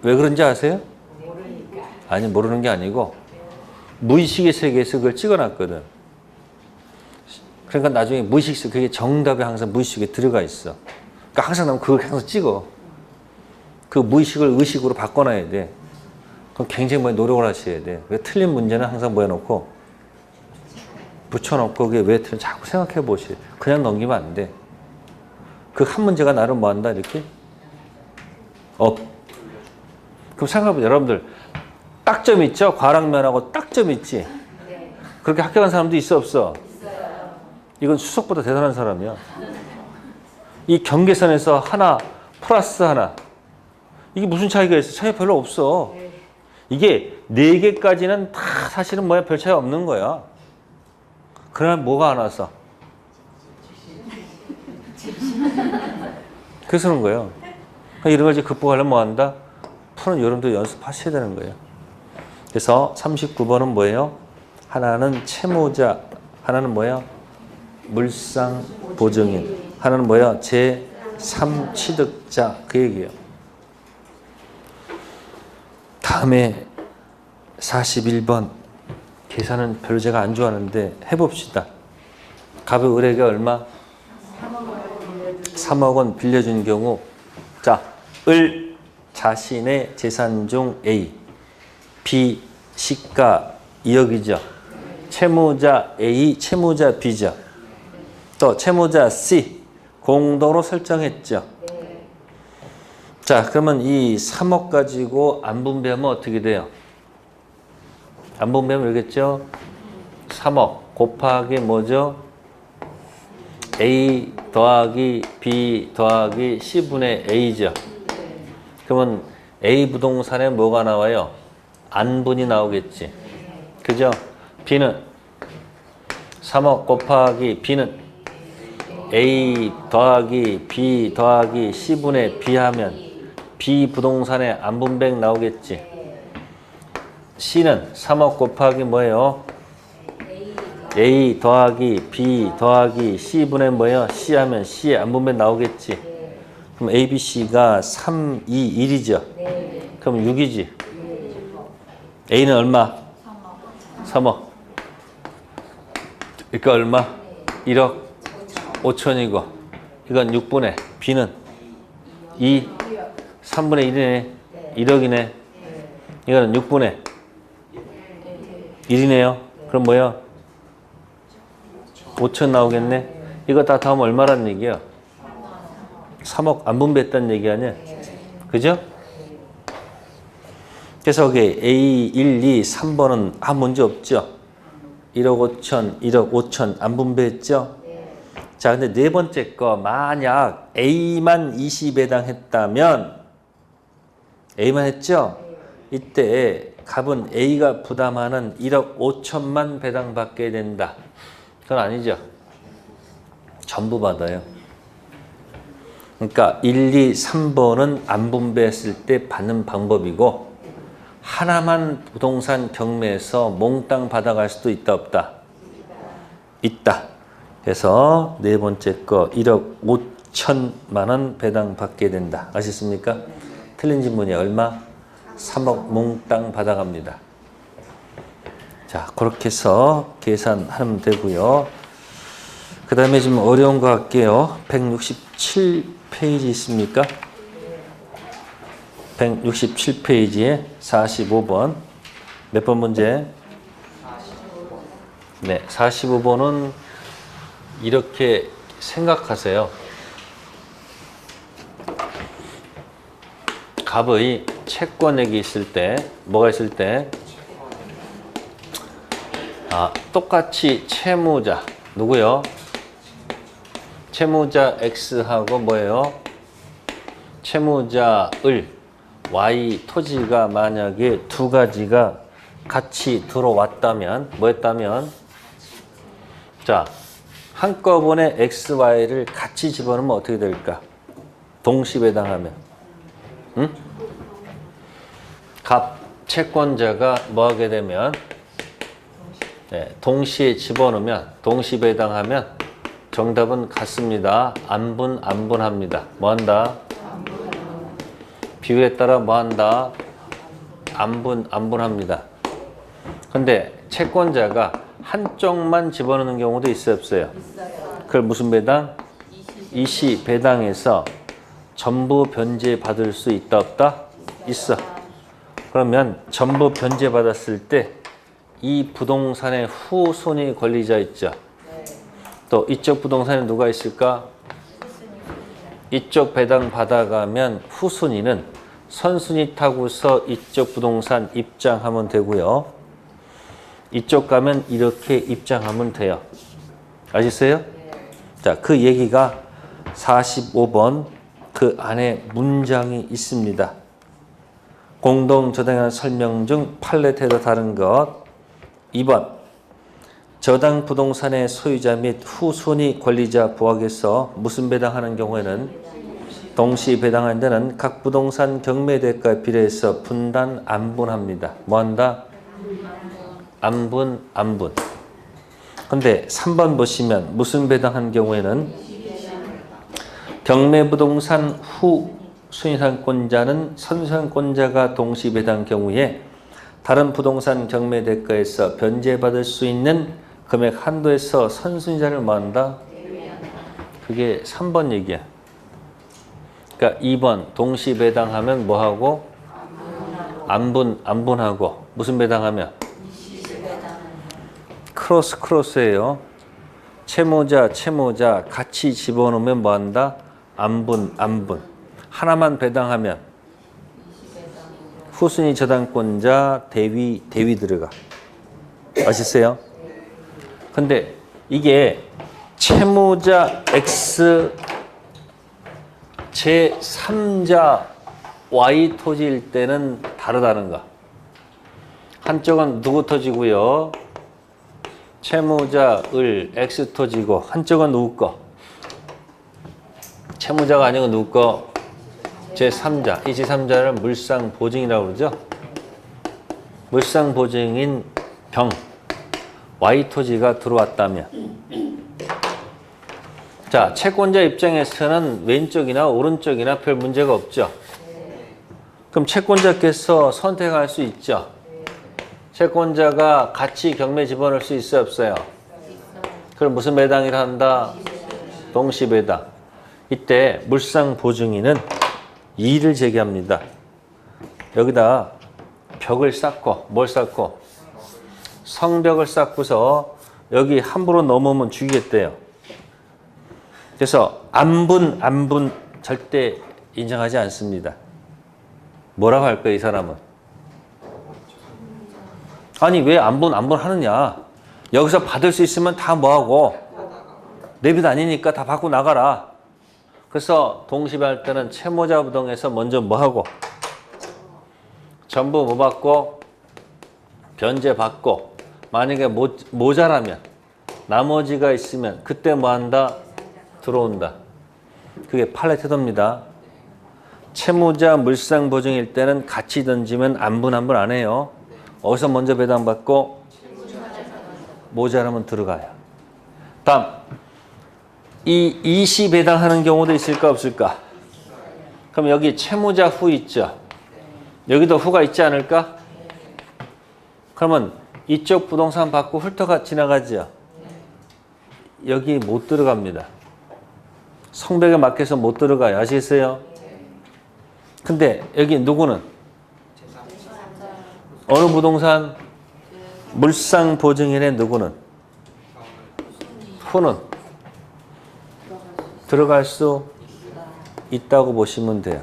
[SPEAKER 1] 왜 그런지 아세요? 아니, 모르는 게 아니고 무의식의 세계에서 그걸 찍어놨거든. 그러니까 나중에 무의식, 그게 정답이 항상 무의식에 들어가 있어. 그러니까 항상 나면 그걸 항상 찍어. 그 무의식을 의식으로 바꿔놔야 돼. 그럼 굉장히 많이 노력을 하셔야 돼. 왜 틀린 문제는 항상 뭐 해놓고 붙여놓고 그게 왜 틀린지 자꾸 생각해 보시. 그냥 넘기면 안 돼. 그 한 문제가 나를 뭐 한다 이렇게? 그럼 생각해보세요. 여러분들 딱점 있죠? 과락면하고 딱점 있지? 그렇게 합격한 사람도 있어 없어? 이건 수석보다 대단한 사람이야. 이 경계선에서 하나 플러스 하나 이게 무슨 차이가 있어? 차이 별로 없어. 이게 4개까지는 다 사실은 뭐야? 별 차이 없는 거야. 그러면 뭐가 안 왔어? 그래서 그런 거예요. 이런 걸 이제 극복하려면 뭐 한다? 푸는 요령도 연습하셔야 되는 거예요. 그래서 39번은 뭐예요? 하나는 채무자, 하나는 뭐예요? 물상보증인, 하나는 뭐예요? 제3취득자, 그 얘기예요. 다음에 41번 계산은 별로 제가 안 좋아하는데 해봅시다. 갑의 을에게 얼마? 3억 원 빌려준 경우, 자, 을 자신의 재산 중 A, B 시가 2억이죠. 채무자 A, 채무자 B죠. 또 채무자 C 공동으로 설정했죠. 자, 그러면 이 3억 가지고 안 분배하면 어떻게 돼요? 안 분배하면 이러겠죠? 3억 곱하기 뭐죠? A 더하기 B 더하기 C분의 A죠. 그러면 A 부동산에 뭐가 나와요? 안분이 나오겠지. 그죠? B는 3억 곱하기 B는 A 더하기 B 더하기 C분의 B 하면 B 부동산에 안분백 나오겠지. C는 3억 곱하기 뭐예요? A 더하기 B 더하기 C분의 뭐예요? C 하면 C의 안분백 나오겠지. 그럼 A, B, C가 3, 2, 1이죠. 그럼 6이지. A는 얼마? 3억. 그러니까 얼마? 1억 5천이고 이건 6분의 B는 2, 3분의 1이네. 1억이네. 이거는 6분의 1이네요. 그럼 뭐야? 5천 나오겠네. 이거 다 더하면 얼마라는 얘기야? 3억 안 분배했다는 얘기 아니야? 그죠? 그래서 여기 A, 1, 2, 3번은 아무 문제 없죠? 1억 5천, 1억 5천 안 분배했죠? 자, 근데 네 번째 거 만약 A만 20에 해당했다면 A만 했죠? 이때 갑은 A가 부담하는 1억 5천만 배당받게 된다. 그건 아니죠. 전부 받아요. 그러니까 1, 2, 3번은 안 분배했을 때 받는 방법이고 하나만 부동산 경매에서 몽땅 받아갈 수도 있다 없다? 있다. 그래서 네 번째 거 1억 5천만 원 배당받게 된다. 아셨습니까? 틀린 질문이 얼마? 3억 몽땅 받아갑니다. 자, 그렇게 해서 계산하면 되고요. 그 다음에 좀 어려운 거 할게요. 167페이지 있습니까? 167페이지에 45번. 몇 번 문제? 네, 45번은 이렇게 생각하세요. 갑의 채권액이 있을 때, 뭐가 있을 때? 똑같이 채무자, 누구요? 채무자 X하고 뭐예요? 채무자 을, Y 토지가 만약에 두 가지가 같이 들어왔다면, 뭐였다면? 자, 한꺼번에 X, Y를 같이 집어넣으면 어떻게 될까? 동시배당하면. 응? 갑 채권자가 뭐 하게 되면 동시에 집어넣으면 동시배당하면 정답은 같습니다. 안분합니다. 뭐 한다? 비율에 따라 뭐 한다? 안분합니다. 근데 채권자가 한쪽만 집어넣는 경우도 있어요, 없어요? 그걸 무슨 배당? 이시 배당해서 전부 변제 받을 수 있다 없다? 있어. 그러면 전부 변제 받았을 때 이 부동산의 후손이 권리자 있죠. 또 이쪽 부동산에 누가 있을까? 이쪽 배당 받아가면 후순위는 선순위 타고서 이쪽 부동산 입장하면 되고요. 이쪽 가면 이렇게 입장하면 돼요. 아시겠어요? 자, 그 얘기가 45번 그 안에 문장이 있습니다. 공동저당이라는 설명 중 판례태도 다른 것. 2번 저당 부동산의 소유자 및 후순위 권리자 부합에서 무슨 배당하는 경우에는 동시 배당하는 데는 각 부동산 경매대가에 비례해서 분단 안분합니다. 뭐한다? 안분. 근데 3번 보시면 무슨 배당한 경우에는 경매부동산 후 순위상권자는 선상권자가 동시 배당 경우에 다른 부동산 경매대가에서 변제받을 수 있는 금액 한도에서 선순위자를 뭐한다? 그게 3번 얘기야. 그러니까 2번 동시 배당하면 뭐하고? 안분하고 무슨 배당하면? 크로스예요. 채무자 같이 집어넣으면 뭐한다? 안분. 하나만 배당하면 후순위 저당권자 대위 들어가. 아시겠어요? 근데 이게 채무자 X 제3자 Y 토지일 때는 다르다는 거. 한쪽은 누구 토지고요? 채무자 을 X 토지고 한쪽은 누구 거? 채무자가 아니고 누구 거? 제3자. 이 제3자를 물상보증이라고 그러죠. 물상보증인 병 Y 토지가 들어왔다면 자, 채권자 입장에서는 왼쪽이나 오른쪽이나 별 문제가 없죠. 그럼 채권자께서 선택할 수 있죠. 채권자가 같이 경매 집어넣을 수 있어요, 없어요? 그럼 무슨 배당이라 한다? 동시 배당. 이때 물상보증인은 이의를 제기합니다. 여기다 벽을 쌓고 뭘 쌓고? 성벽을 쌓고서 여기 함부로 넘으면 죽이겠대요. 그래서 안분 절대 인정하지 않습니다. 뭐라고 할까요, 이 사람은? 아니 왜 안분 하느냐? 여기서 받을 수 있으면 다 뭐하고? 내 빚 아니니까 다 받고 나가라. 그래서 동시배할 때는 채무자 부동에서 먼저 뭐하고? 전부 뭐 받고? 변제 받고 만약에 모자라면 나머지가 있으면 그때 뭐한다? 들어온다. 그게 판례 태도입니다. 채무자 물상보증일 때는 같이 던지면 안분 안 해요. 어디서 먼저 배당받고 모자라면 들어가요. 다음 이 이시 배당하는 경우도 있을까 없을까? 그럼 여기 채무자 후 있죠. 여기도 후가 있지 않을까? 그러면 이쪽 부동산 받고 훑어가 지나가죠. 여기 못 들어갑니다. 성벽에 막혀서 못 들어가요. 아시겠어요? 근데 여기 누구는? 어느 부동산? 물상보증인의 누구는? 후는? 들어갈 수 있다고 보시면 돼요.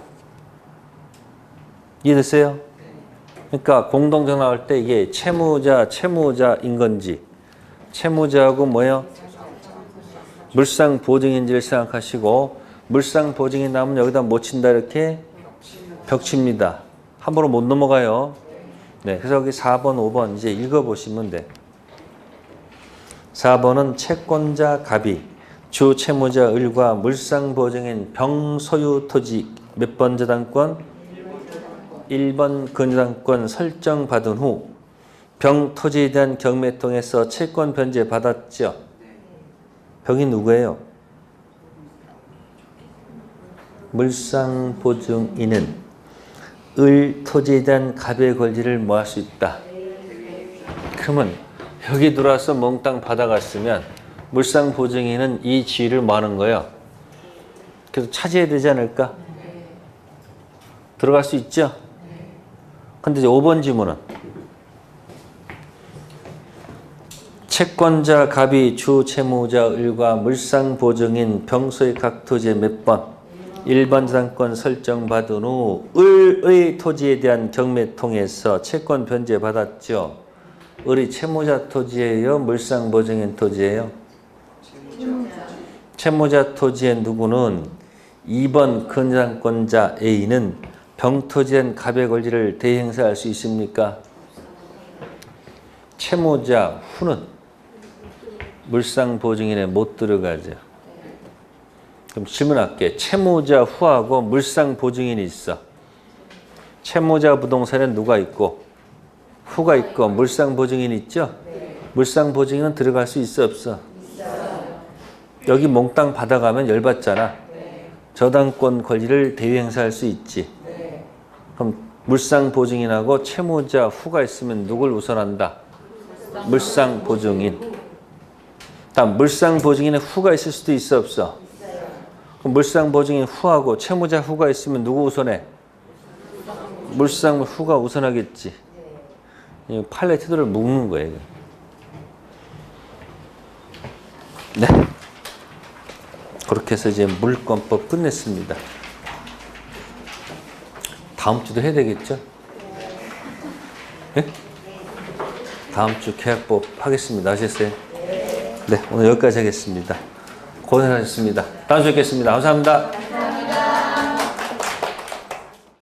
[SPEAKER 1] 이해됐어요? 그러니까 공동정 나올 때 이게 채무자인 건지 채무자하고 뭐예요? 물상보증인지를 생각하시고 물상보증인 나오면 여기다 못 친다 이렇게 벽칩니다. 함부로 못 넘어가요. 네, 그래서 여기 4번, 5번 이제 읽어보시면 돼. 4번은 채권자 갑이 주 채무자 을과 물상보증인 병 소유 토지 몇 번 저당권? 1번 근저당권 설정받은 후 병 토지에 대한 경매 통해서 채권 변제 받았죠. 병이 누구예요? 물상보증인은 을 토지에 대한 갑의 권리를 뭐 할 수 있다. 그러면 여기 들어와서 몽땅 받아갔으면 물상보증인은 이 지위를 뭐 하는 거예요? 그래서 차지해야 되지 않을까? 들어갈 수 있죠? 근데 이제 5번 지문은 채권자 갑이 주 채무자 을과 물상보증인 병소의 각 토지의 몇 번? 1번 저당권 설정받은 후 을의 토지에 대한 경매 통해서 채권 변제 받았죠. 을이 채무자 토지예요? 물상보증인 토지예요? 채무자 토지의 누구는 2번 근저당권자 A는 병토지한 갑의 권리를 대행사할 수 있습니까? 채무자 후는 물상보증인에 못 들어가죠. 그럼 질문할게. 채무자 후하고 물상보증인이 있어. 채무자 부동산에 누가 있고 후가 있고 물상보증인이 있죠? 물상보증인은 들어갈 수 있어 없어? 여기 몽땅 받아가면 열받잖아. 저당권 권리를 대위행사할 수 있지. 그럼 물상보증인하고 채무자 후가 있으면 누굴 우선한다? 물상보증인. 다음 물상보증인에 후가 있을 수도 있어 없어? 그럼 물상보증인 후하고 채무자 후가 있으면 누구 우선해? 물상 후가 우선하겠지. 팔레트들을 묶는 거예요. 네. 그렇게 해서 이제 물권법 끝냈습니다. 다음 주도 해야 되겠죠? 네? 다음 주 계약법 하겠습니다. 아셨어요? 네, 오늘 여기까지 하겠습니다. 고생하셨습니다. 다음 주에 뵙겠습니다. 감사합니다.